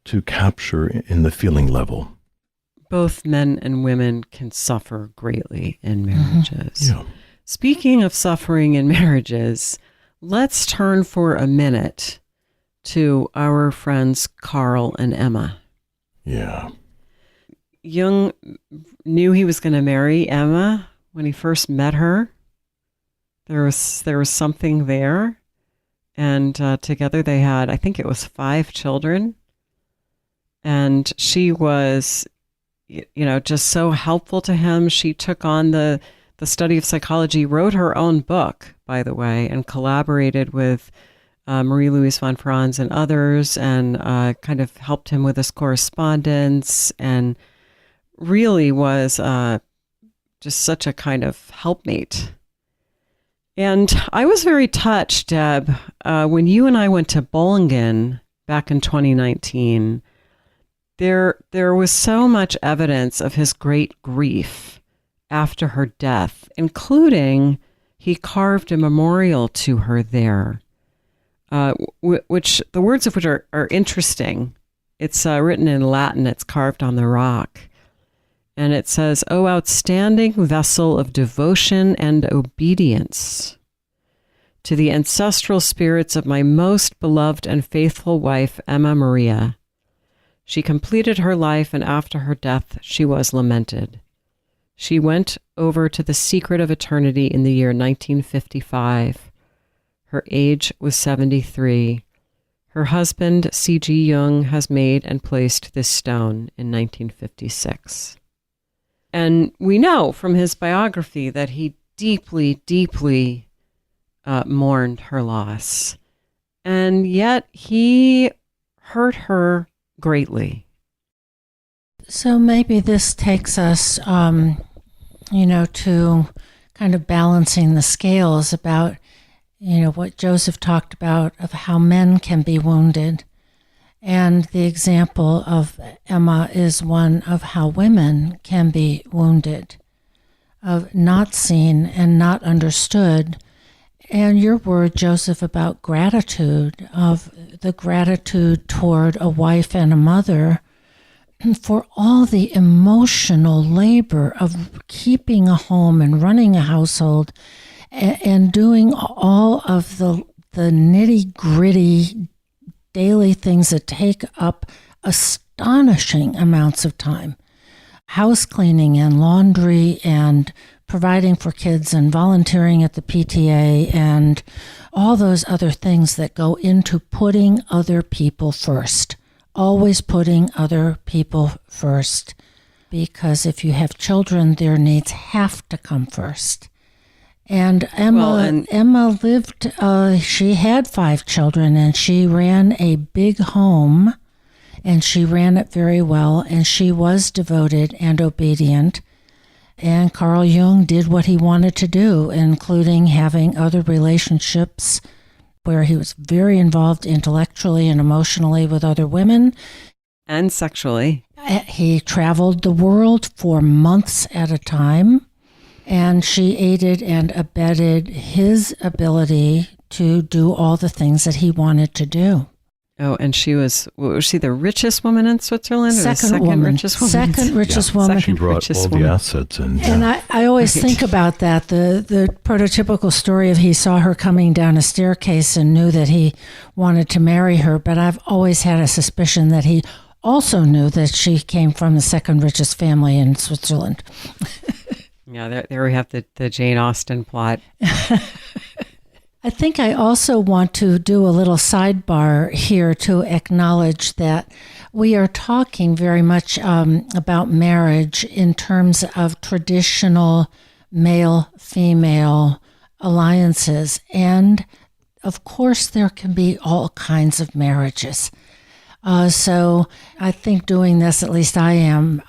Speaker 4: to capture in the feeling level.
Speaker 1: Both men and women can suffer greatly in marriages.
Speaker 4: Yeah.
Speaker 1: Speaking of suffering in marriages, let's turn for a minute to our friends Carl and Emma.
Speaker 4: Yeah.
Speaker 1: Jung knew he was going to marry Emma when he first met her. There was something there. And together they had, I think it was 5 children. And she was, just so helpful to him. She took on the study of psychology, wrote her own book, by the way, and collaborated with Marie-Louise von Franz and others, and kind of helped him with his correspondence, and really was just such a kind of helpmate. And I was very touched, Deb, when you and I went to Bollingen back in 2019. There was so much evidence of his great grief after her death, including he carved a memorial to her there, which the words of which are interesting. It's written in Latin. It's carved on the rock. And it says, "O outstanding vessel of devotion and obedience, to the ancestral spirits of my most beloved and faithful wife, Emma Maria. She completed her life, and after her death, she was lamented. She went over to the secret of eternity in the year 1955. Her age was 73. Her husband, C.G. Jung, has made and placed this stone in 1956. And we know from his biography that he deeply, deeply mourned her loss. And yet he hurt her greatly.
Speaker 5: So maybe this takes us, to kind of balancing the scales about, what Joseph talked about of how men can be wounded. And the example of Emma is one of how women can be wounded, of not seen and not understood. And your word, Joseph, about gratitude, of the gratitude toward a wife and a mother for all the emotional labor of keeping a home and running a household and doing all of the nitty-gritty daily things that take up astonishing amounts of time. House cleaning and laundry and providing for kids and volunteering at the PTA and all those other things that go into putting other people first. Always putting other people first. Because if you have children, their needs have to come first. And Emma lived, she had 5 children, and she ran a big home, and she ran it very well, and she was devoted and obedient. And Carl Jung did what he wanted to do, including having other relationships where he was very involved intellectually and emotionally with other women.
Speaker 1: And sexually.
Speaker 5: He traveled the world for months at a time. And she aided and abetted his ability to do all the things that he wanted to do.
Speaker 1: Oh, and was she the richest woman in Switzerland? Or the
Speaker 5: Second woman.
Speaker 1: richest woman?
Speaker 5: Second richest woman.
Speaker 4: She brought
Speaker 1: richest
Speaker 4: all
Speaker 1: woman.
Speaker 4: the assets in.
Speaker 5: And I always think about that, the prototypical story of he saw her coming down a staircase and knew that he wanted to marry her. But I've always had a suspicion that he also knew that she came from the second richest family in Switzerland.
Speaker 1: Yeah, there we have the Jane Austen plot.
Speaker 5: I think I also want to do a little sidebar here to acknowledge that we are talking very much about marriage in terms of traditional male-female alliances. And of course, there can be all kinds of marriages. So I think doing this, at least I am,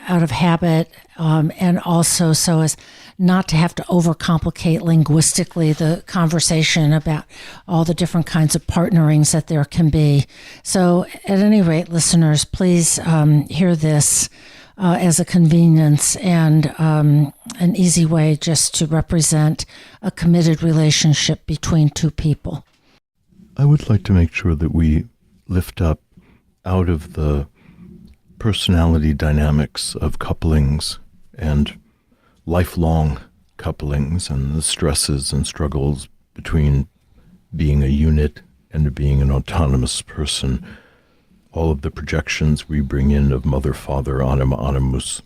Speaker 5: out of habit, and also so as not to have to overcomplicate linguistically the conversation about all the different kinds of partnerings that there can be. So at any rate, listeners, please hear this as a convenience and an easy way just to represent a committed relationship between two people.
Speaker 4: I would like to make sure that we lift up out of the personality dynamics of couplings and lifelong couplings and the stresses and struggles between being a unit and being an autonomous person, all of the projections we bring in of mother, father, anima, animus.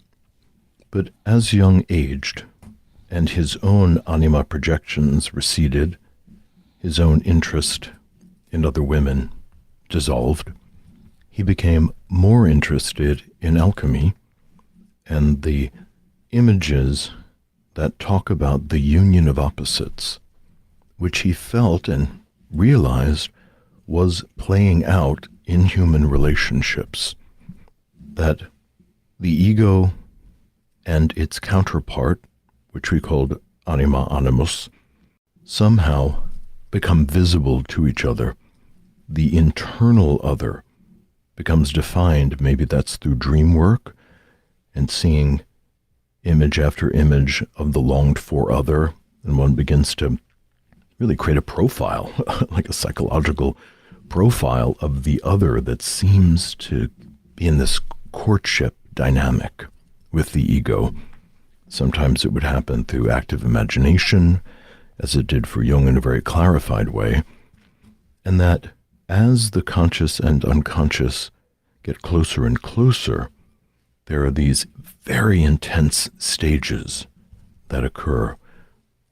Speaker 4: But as Jung aged and his own anima projections receded, his own interest in other women dissolved, he became more interested in alchemy and the images that talk about the union of opposites, which he felt and realized was playing out in human relationships, that the ego and its counterpart, which we called anima animus, somehow become visible to each other. The internal other becomes defined, maybe that's through dream work and seeing image after image of the longed for other, and one begins to really create a profile, like a psychological profile of the other that seems to be in this courtship dynamic with the ego. Sometimes it would happen through active imagination, as it did for Jung in a very clarified way, and that as the conscious and unconscious get closer and closer, there are these very intense stages that occur.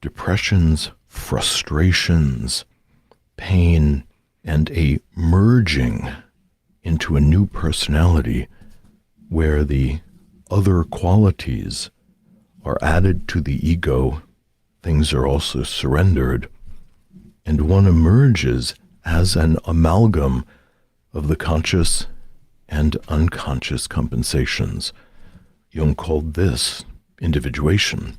Speaker 4: Depressions, frustrations, pain, and a merging into a new personality where the other qualities are added to the ego, things are also surrendered, and one emerges as an amalgam of the conscious and unconscious compensations. Jung called this individuation,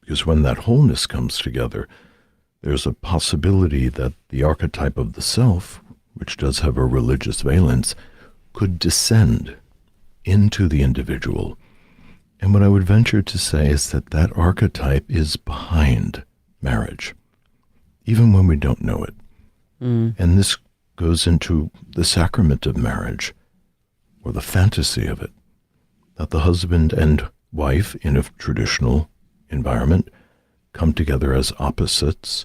Speaker 4: because when that wholeness comes together, there's a possibility that the archetype of the self, which does have a religious valence, could descend into the individual. And what I would venture to say is that that archetype is behind marriage, even when we don't know it. And this goes into the sacrament of marriage, or the fantasy of it, that the husband and wife in a traditional environment come together as opposites,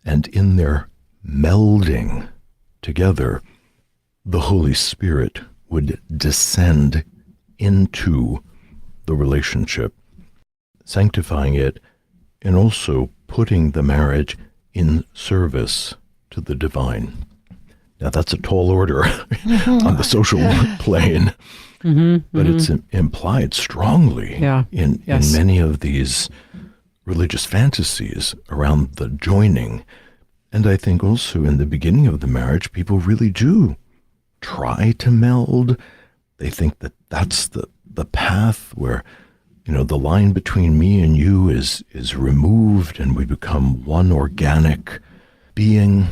Speaker 4: and in their melding together, the Holy Spirit would descend into the relationship, sanctifying it, and also putting the marriage in service to the divine. Now that's a tall order on the social plane, but it's implied strongly in many of these religious fantasies around the joining. And I think also in the beginning of the marriage, people really do try to meld. They think that that's the path where, the line between me and you is removed and we become one organic being.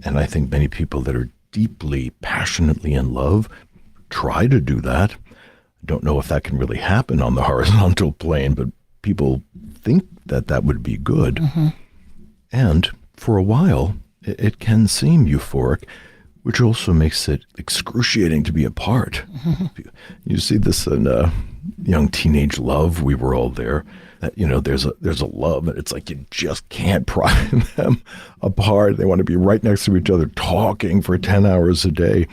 Speaker 4: And I think many people that are deeply, passionately in love try to do that. I don't know if that can really happen on the horizontal plane, but people think that that would be good. And for a while, it can seem euphoric, which also makes it excruciating to be apart. You see this in young teenage love. We were all there. That, there's a love, and it's like you just can't pry them apart. They want to be right next to each other, talking for 10 hours a day.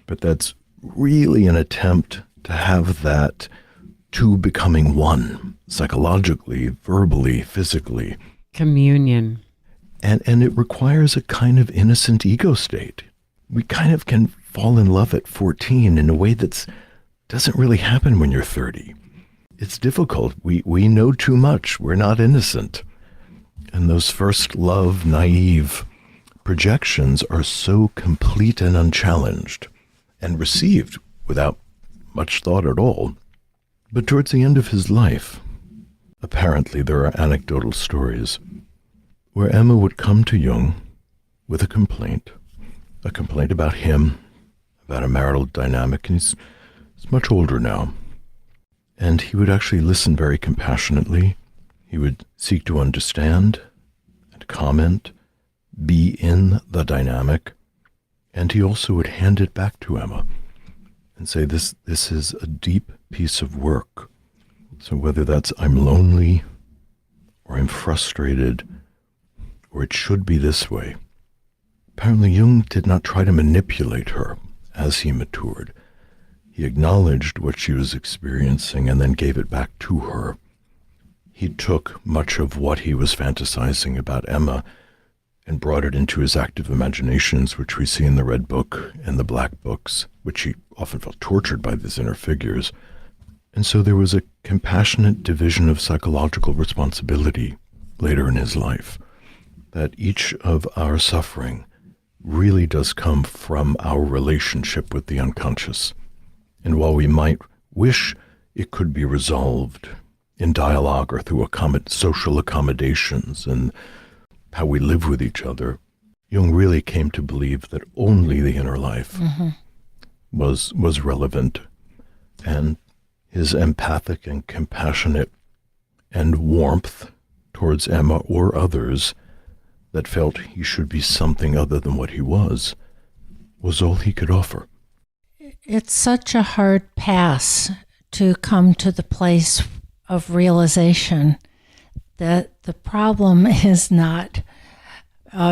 Speaker 4: But that's really an attempt to have that two becoming one, psychologically, verbally, physically.
Speaker 1: Communion.
Speaker 4: And it requires a kind of innocent ego state. We kind of can fall in love at 14 in a way that doesn't really happen when you're 30. It's difficult. We know too much. We're not innocent. And those first love, naive projections are so complete and unchallenged and received without much thought at all. But towards the end of his life, apparently there are anecdotal stories where Emma would come to Jung with a complaint about him, about a marital dynamic, and he's much older now. And he would actually listen very compassionately. He would seek to understand and comment, be in the dynamic, and he also would hand it back to Emma and say, this is a deep piece of work. So whether that's I'm lonely, or I'm frustrated, or it should be this way. Apparently Jung did not try to manipulate her as he matured. He acknowledged what she was experiencing and then gave it back to her. He took much of what he was fantasizing about Emma and brought it into his active imaginations, which we see in the Red Book and the Black Books, which he often felt tortured by these inner figures. And so there was a compassionate division of psychological responsibility later in his life, that each of our suffering really does come from our relationship with the unconscious. And while we might wish it could be resolved in dialogue or through social accommodations and how we live with each other, Jung really came to believe that only the inner life was relevant. And his empathic and compassionate and warmth towards Emma or others that felt he should be something other than what he was all he could offer.
Speaker 5: It's such a hard pass to come to the place of realization that the problem is not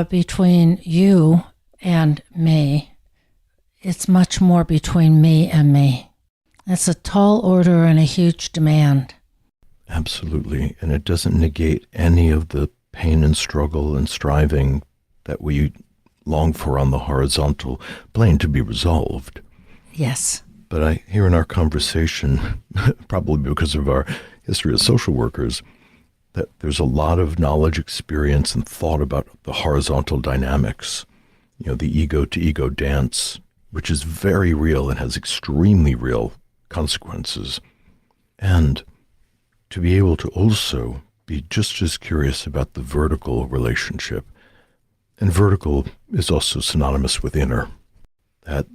Speaker 5: between you and me. It's much more between me and me. It's a tall order and a huge demand.
Speaker 4: Absolutely. And it doesn't negate any of the pain and struggle and striving that we long for on the horizontal plane to be resolved.
Speaker 5: Yes.
Speaker 4: But I hear in our conversation, probably because of our history as social workers, that there's a lot of knowledge, experience, and thought about the horizontal dynamics, the ego to ego dance, which is very real and has extremely real consequences. And to be able to also be just as curious about the vertical relationship. And vertical is also synonymous with inner, that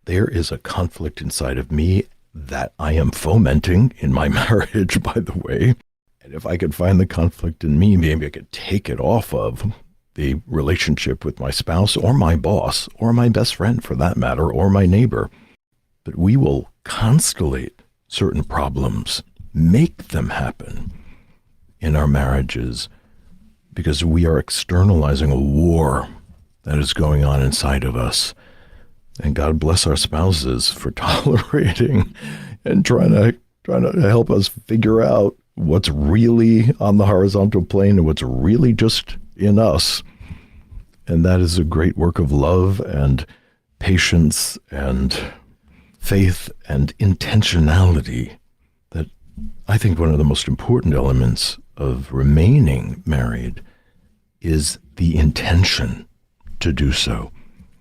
Speaker 4: there is a conflict inside of me that I am fomenting in my marriage, by the way. And if I could find the conflict in me, maybe I could take it off of the relationship with my spouse or my boss or my best friend for that matter, or my neighbor. But we will constellate certain problems, make them happen in our marriages because we are externalizing a war that is going on inside of us. And God bless our spouses for tolerating and trying to help us figure out what's really on the horizontal plane and what's really just in us. And that is a great work of love and patience and faith and intentionality that I think one of the most important elements of remaining married is the intention to do so,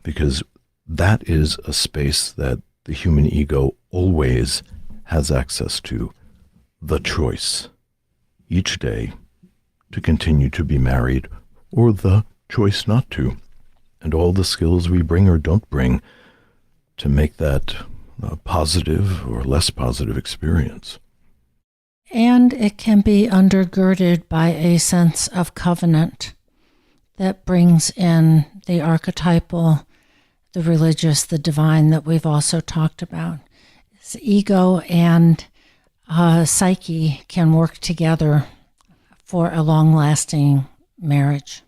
Speaker 4: because that is a space that the human ego always has access to, the choice each day to continue to be married or the choice not to, and all the skills we bring or don't bring to make that a positive or less positive experience.
Speaker 5: And it can be undergirded by a sense of covenant that brings in the archetypal the religious, the divine that we've also talked about. So ego and psyche can work together for a long-lasting marriage.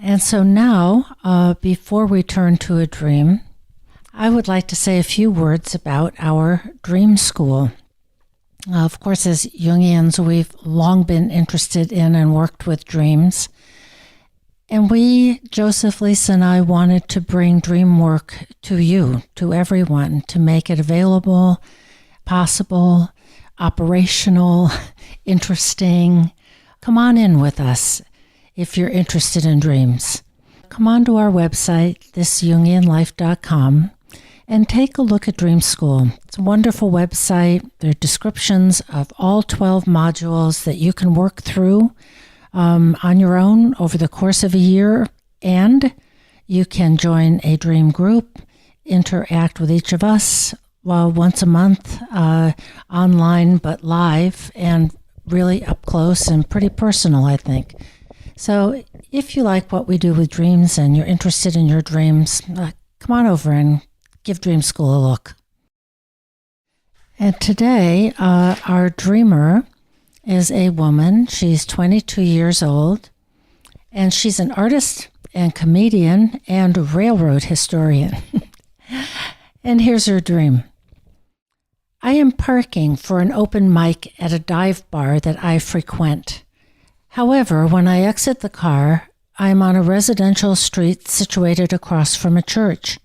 Speaker 5: And so now, before we turn to a dream, I would like to say a few words about our dream school. Of course, as Jungians, we've long been interested in and worked with dreams. And we, Joseph, Lisa, and I wanted to bring dream work to you, to everyone, to make it available, possible, operational, interesting. Come on in with us if you're interested in dreams. Come on to our website, thisjungianlife.com, and take a look at Dream School. It's a wonderful website. There are descriptions of all 12 modules that you can work through on your own over the course of a year, and you can join a dream group, interact with each of us once a month, online but live, and really up close and pretty personal, I think. So if you like what we do with dreams and you're interested in your dreams, come on over and give Dream School a look. And today, our dreamer is a woman. She's 22 years old, and she's an artist and comedian and railroad historian. And here's her dream. I am parking for an open mic at a dive bar that I frequent. However, when I exit the car, I am on a residential street situated across from a church.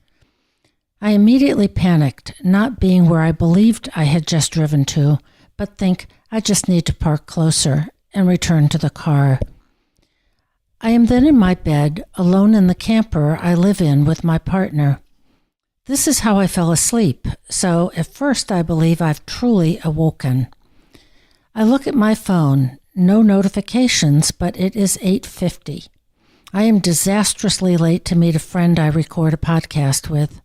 Speaker 5: I immediately panicked, not being where I believed I had just driven to, but think I just need to park closer and return to the car. I am then in my bed, alone in the camper I live in with my partner. This is how I fell asleep, so at first I believe I've truly awoken. I look at my phone, no notifications, but it is 8:50. I am disastrously late to meet a friend I record a podcast with.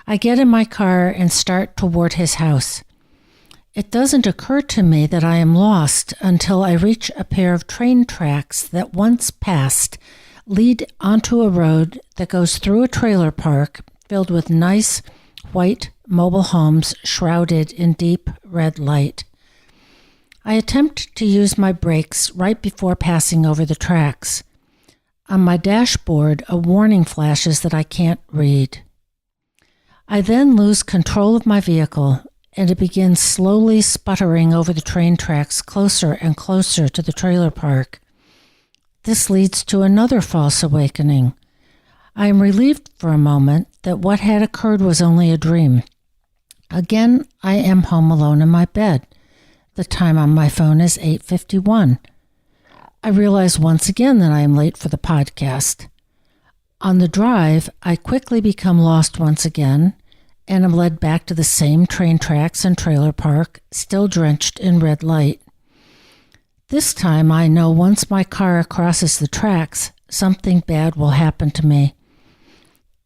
Speaker 5: I get in my car and start toward his house. It doesn't occur to me that I am lost until I reach a pair of train tracks that once passed lead onto a road that goes through a trailer park filled with nice white mobile homes shrouded in deep red light. I attempt to use my brakes right before passing over the tracks. On my dashboard, a warning flashes that I can't read. I then lose control of my vehicle, and it begins slowly sputtering over the train tracks closer and closer to the trailer park. This leads to another false awakening. I am relieved for a moment that what had occurred was only a dream. Again, I am home alone in my bed. The time on my phone is 8:51. I realize once again that I am late for the podcast. On the drive, I quickly become lost once again and am led back to the same train tracks and trailer park, still drenched in red light. This time I know once my car crosses the tracks, something bad will happen to me.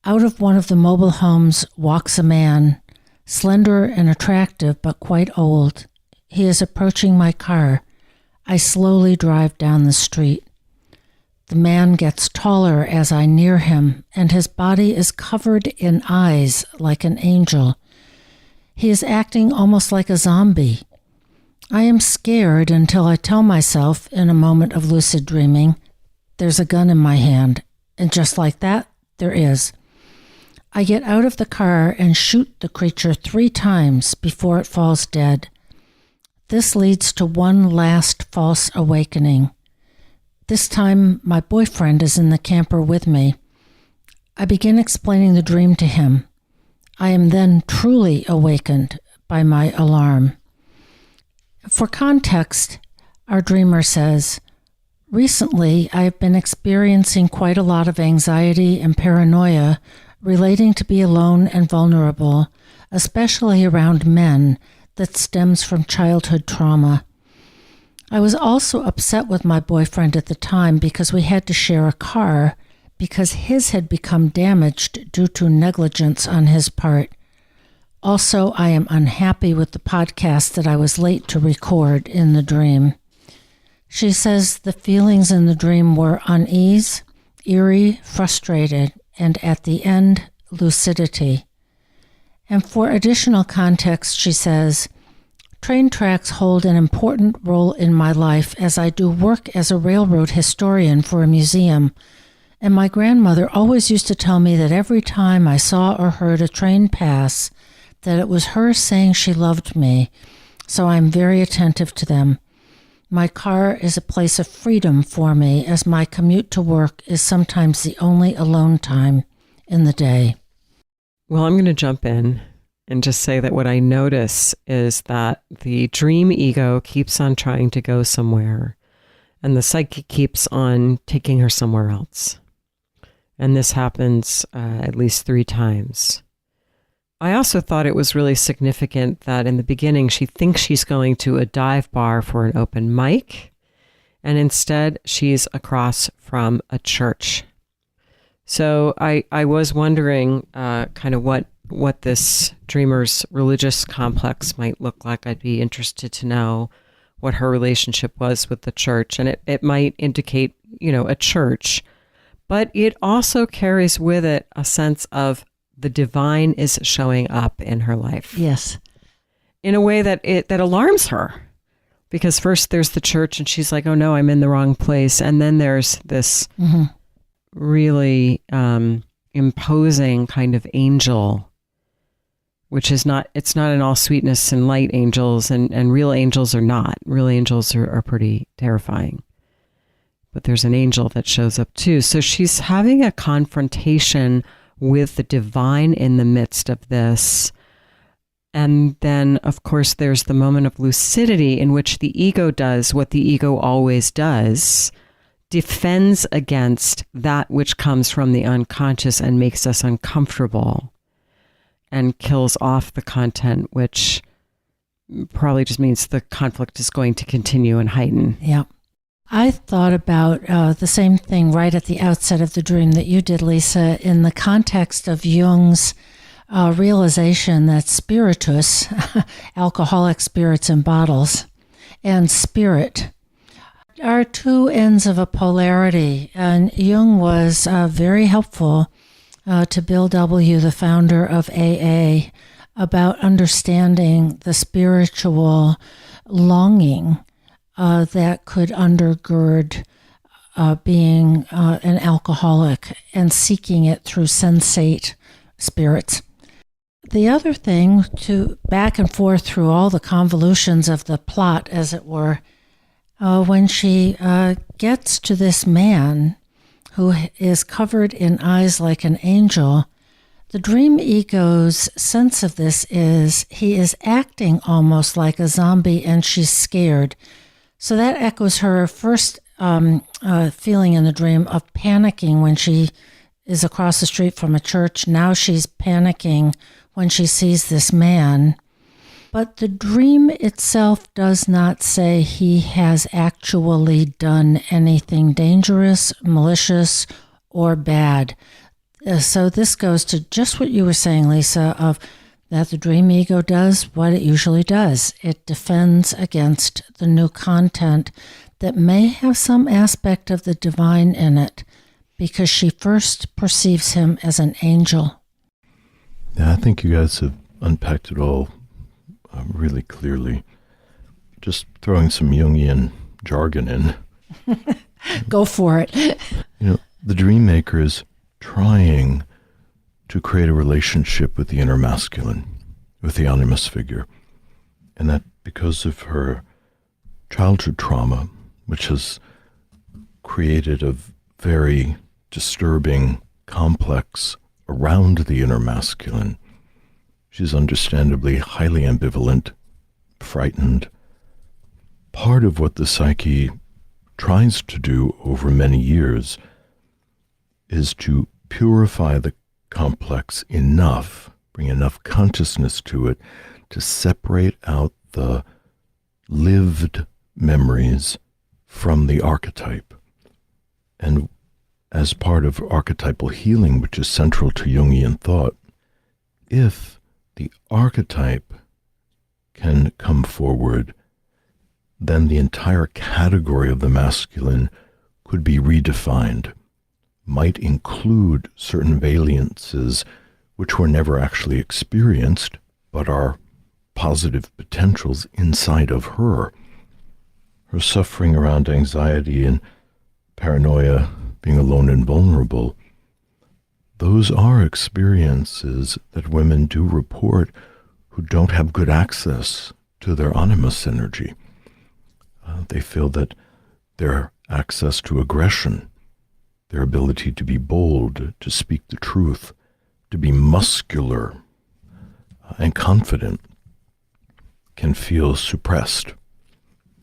Speaker 5: Out of one of the mobile homes walks a man, slender and attractive but quite old. He is approaching my car. I slowly drive down the street. The man gets taller as I near him, and his body is covered in eyes like an angel. He is acting almost like a zombie. I am scared until I tell myself, in a moment of lucid dreaming, there's a gun in my hand, and just like that, there is. I get out of the car and shoot the creature 3 times before it falls dead. This leads to one last false awakening. This time, my boyfriend is in the camper with me. I begin explaining the dream to him. I am then truly awakened by my alarm. For context, our dreamer says, recently, I have been experiencing quite a lot of anxiety and paranoia relating to be alone and vulnerable, especially around men, that stems from childhood trauma. I was also upset with my boyfriend at the time because we had to share a car because his had become damaged due to negligence on his part. Also, I am unhappy with the podcast that I was late to record in the dream. She says the feelings in the dream were unease, eerie, frustrated, and at the end, lucidity. And for additional context, she says, train tracks hold an important role in my life as I do work as a railroad historian for a museum. And my grandmother always used to tell me that every time I saw or heard a train pass, that it was her saying she loved me. So I'm very attentive to them. My car is a place of freedom for me, as my commute to work is sometimes the only alone time in the day.
Speaker 1: Well, I'm going to jump in and just say that what I notice is that the dream ego keeps on trying to go somewhere, and the psyche keeps on taking her somewhere else. And this happens at least 3 times. I also thought it was really significant that in the beginning she thinks she's going to a dive bar for an open mic, and instead she's across from a church. So I was wondering kind of what this dreamer's religious complex might look like. I'd be interested to know what her relationship was with the church. And it might indicate, a church, but it also carries with it a sense of the divine is showing up in her life.
Speaker 5: Yes.
Speaker 1: In a way that alarms her. Because first there's the church and she's like, oh no, I'm in the wrong place. And then there's this really imposing kind of angel, which is it's not an all sweetness and light angels, and real angels are not. Real angels are pretty terrifying. But there's an angel that shows up too. So she's having a confrontation with the divine in the midst of this. And then, of course, there's the moment of lucidity in which the ego does what the ego always does, defends against that which comes from the unconscious and makes us uncomfortable, and kills off the content, which probably just means the conflict is going to continue and heighten.
Speaker 5: Yeah. I thought about the same thing right at the outset of the dream that you did, Lisa, in the context of Jung's realization that spiritus, alcoholic spirits in bottles, and spirit are 2 ends of a polarity. And Jung was very helpful to Bill W., the founder of AA, about understanding the spiritual longing that could undergird being an alcoholic and seeking it through sensate spirits. The other thing, to back and forth through all the convolutions of the plot, as it were, when she gets to this man who is covered in eyes like an angel, the dream ego's sense of this is he is acting almost like a zombie and she's scared. So that echoes her first feeling in the dream of panicking when she is across the street from a church. Now she's panicking when she sees this man. But the dream itself does not say he has actually done anything dangerous, malicious, or bad. So this goes to just what you were saying, Lisa, of that the dream ego does what it usually does. It defends against the new content that may have some aspect of the divine in it, because she first perceives him as an angel.
Speaker 4: Yeah, I think you guys have unpacked it all really clearly. Just throwing some Jungian jargon in.
Speaker 5: Go for it.
Speaker 4: The dream maker is trying to create a relationship with the inner masculine, with the animus figure. And that because of her childhood trauma, which has created a very disturbing complex around the inner masculine, she's understandably highly ambivalent, frightened. Part of what the psyche tries to do over many years is to purify the complex enough, bring enough consciousness to it to separate out the lived memories from the archetype. And as part of archetypal healing, which is central to Jungian thought, if the archetype can come forward, then the entire category of the masculine could be redefined might include certain valiances which were never actually experienced, but are positive potentials inside of her. Her suffering around anxiety and paranoia, being alone and vulnerable, those are experiences that women do report who don't have good access to their animus energy. They feel that their access to aggression, their ability to be bold, to speak the truth, to be muscular and confident, can feel suppressed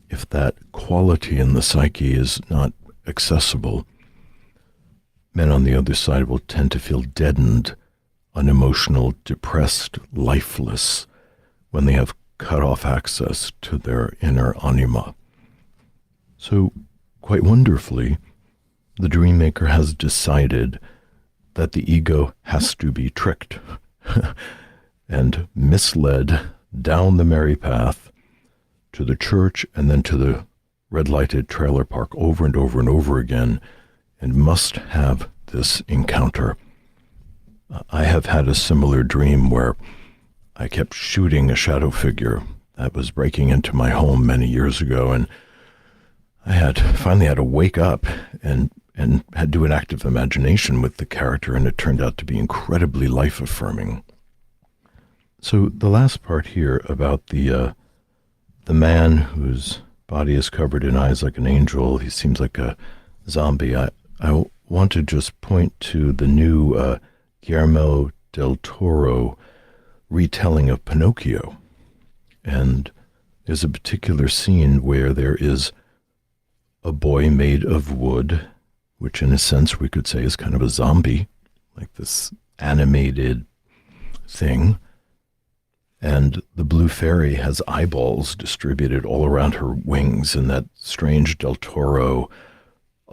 Speaker 4: if that quality in the psyche is not accessible. Men on the other side will tend to feel deadened, unemotional, depressed, lifeless when they have cut off access to their inner anima. So, quite wonderfully, the dream maker has decided that the ego has to be tricked and misled down the merry path to the church and then to the red-lighted trailer park over and over and over again, and must have this encounter. I have had a similar dream where I kept shooting a shadow figure that was breaking into my home many years ago, and I had finally had to wake up and had to do an active imagination with the character, and it turned out to be incredibly life-affirming. So the last part here about the man whose body is covered in eyes like an angel, he seems like a zombie. I want to just point to the new Guillermo del Toro retelling of Pinocchio. And there's a particular scene where there is a boy made of wood, which in a sense we could say is kind of a zombie, like this animated thing. And the blue fairy has eyeballs distributed all around her wings in that strange Del Toro,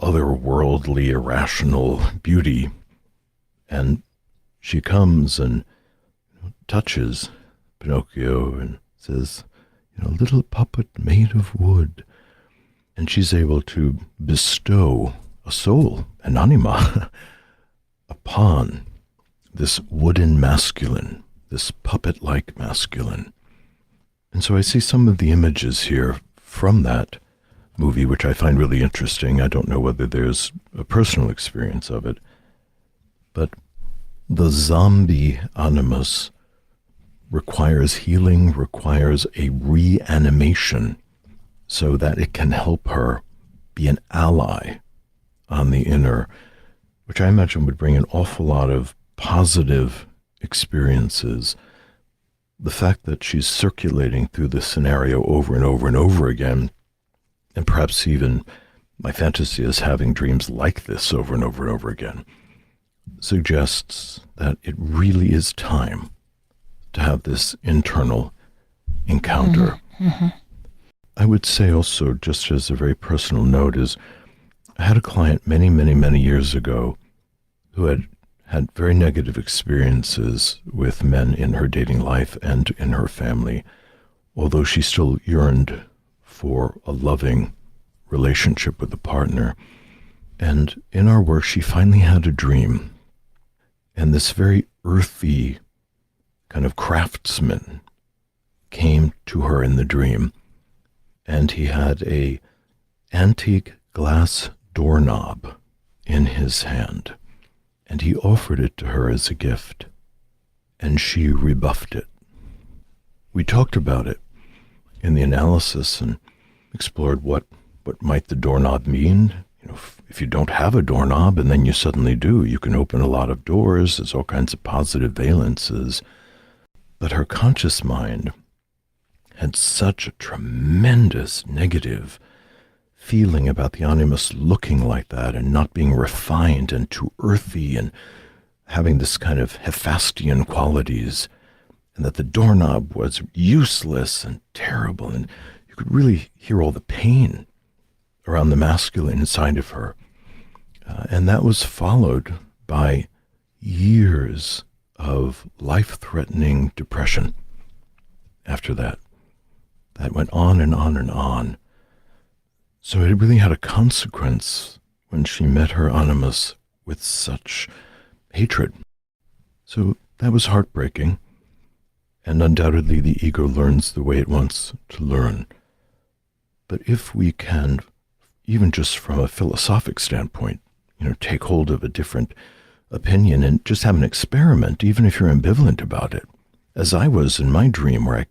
Speaker 4: otherworldly, irrational beauty. And she comes and touches Pinocchio and says, little puppet made of wood. And she's able to bestow a soul, an anima, upon this wooden masculine, this puppet-like masculine. And so I see some of the images here from that movie, which I find really interesting. I don't know whether there's a personal experience of it, but the zombie animus requires healing, requires a reanimation so that it can help her be an ally on the inner, which I imagine would bring an awful lot of positive experiences. The fact that she's circulating through this scenario over and over and over again, and perhaps even my fantasy is having dreams like this over and over and over again, suggests that it really is time to have this internal encounter.
Speaker 5: Mm-hmm.
Speaker 4: I would say also, just as a very personal note, is I had a client many, many, many years ago who had very negative experiences with men in her dating life and in her family, although she still yearned for a loving relationship with a partner. And in our work, she finally had a dream. And this very earthy kind of craftsman came to her in the dream. And he had a antique glass doorknob in his hand. And he offered it to her as a gift. And she rebuffed it. We talked about it in the analysis and explored what might the doorknob mean. If you don't have a doorknob and then you suddenly do, you can open a lot of doors. There's all kinds of positive valences. But her conscious mind had such a tremendous negative feeling about the animus looking like that and not being refined and too earthy and having this kind of Hephaestian qualities, and that the doorknob was useless and terrible, and you could really hear all the pain around the masculine inside of her. And that was followed by years of life-threatening depression after that. That went on and on and on. So it really had a consequence when she met her animus with such hatred. So that was heartbreaking, and undoubtedly the ego learns the way it wants to learn. But if we can, even just from a philosophic standpoint, take hold of a different opinion and just have an experiment, even if you're ambivalent about it. As I was in my dream where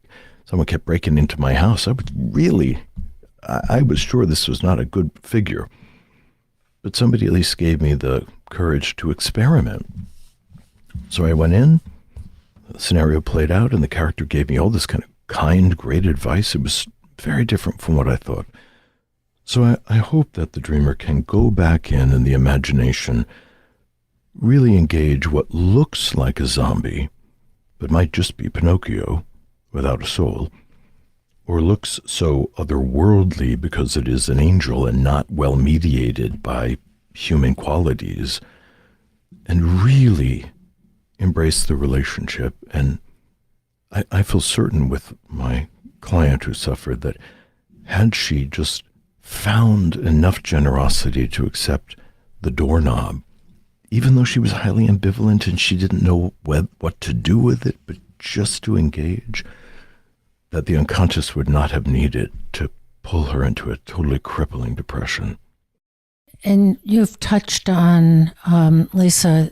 Speaker 4: someone kept breaking into my house, I was sure this was not a good figure. But somebody at least gave me the courage to experiment. So I went in, the scenario played out, and the character gave me all this kind of kind, great advice. It was very different from what I thought. So I hope that the dreamer can go back in the imagination, really engage what looks like a zombie, but might just be Pinocchio without a soul, or looks so otherworldly because it is an angel and not well mediated by human qualities, and really embrace the relationship. And I feel certain with my client who suffered that had she just found enough generosity to accept the doorknob, even though she was highly ambivalent and she didn't know what to do with it, but just to engage, that the unconscious would not have needed to pull her into a totally crippling depression.
Speaker 5: And you've touched on, Lisa,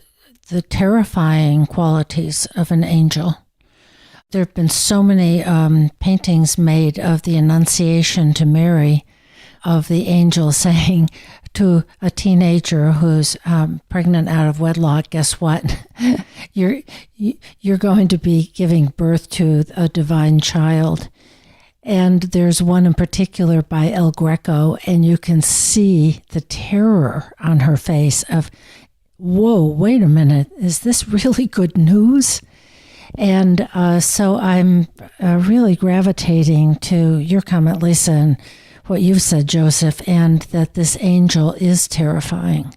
Speaker 5: the terrifying qualities of an angel. There have been so many paintings made of the Annunciation to Mary, of the angel saying to a teenager who's pregnant out of wedlock, guess what? You're going to be giving birth to a divine child. And there's one in particular by El Greco, and you can see the terror on her face of, whoa, wait a minute, is this really good news? And so I'm really gravitating to your comment, Lisa, and what you've said, Joseph, and that this angel is terrifying,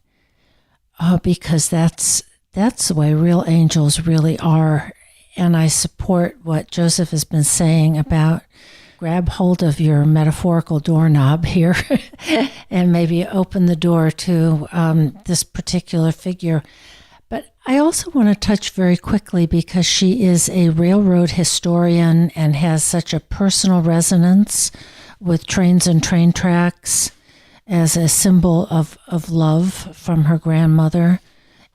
Speaker 5: because that's the way real angels really are. And I support what Joseph has been saying about grab hold of your metaphorical doorknob here and maybe open the door to this particular figure. But I also want to touch very quickly, because she is a railroad historian and has such a personal resonance with trains and train tracks as a symbol of love from her grandmother.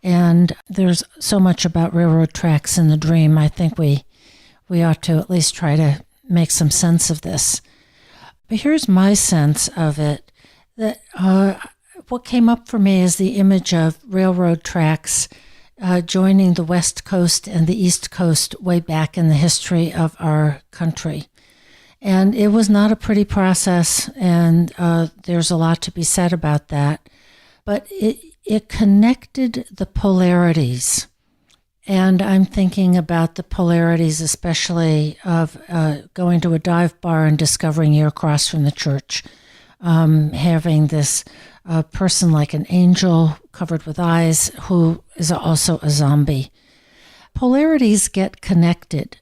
Speaker 5: And there's so much about railroad tracks in the dream. I think we ought to at least try to make some sense of this. But here's my sense of it, that what came up for me is the image of railroad tracks joining the West Coast and the East Coast way back in the history of our country. And it was not a pretty process, and there's a lot to be said about that. But it connected the polarities. And I'm thinking about the polarities, especially of going to a dive bar and discovering you're across from the church, having this person like an angel covered with eyes who is also a zombie. Polarities get connected.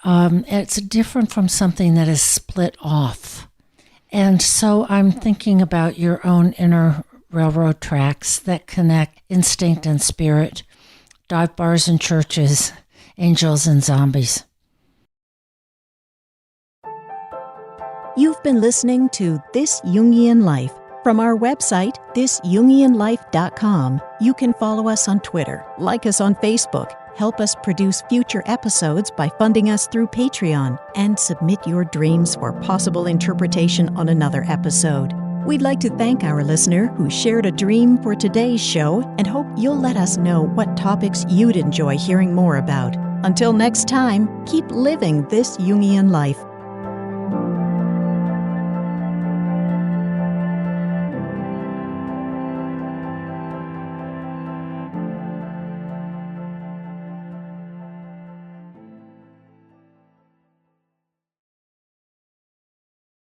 Speaker 5: It's different from something that is split off. And so I'm thinking about your own inner railroad tracks that connect instinct and spirit, dive bars and churches, angels and zombies.
Speaker 2: You've been listening to This Jungian Life. From our website, thisjungianlife.com, you can follow us on Twitter, like us on Facebook, help us produce future episodes by funding us through Patreon, and submit your dreams for possible interpretation on another episode. We'd like to thank our listener who shared a dream for today's show and hope you'll let us know what topics you'd enjoy hearing more about. Until next time, keep living this Jungian life.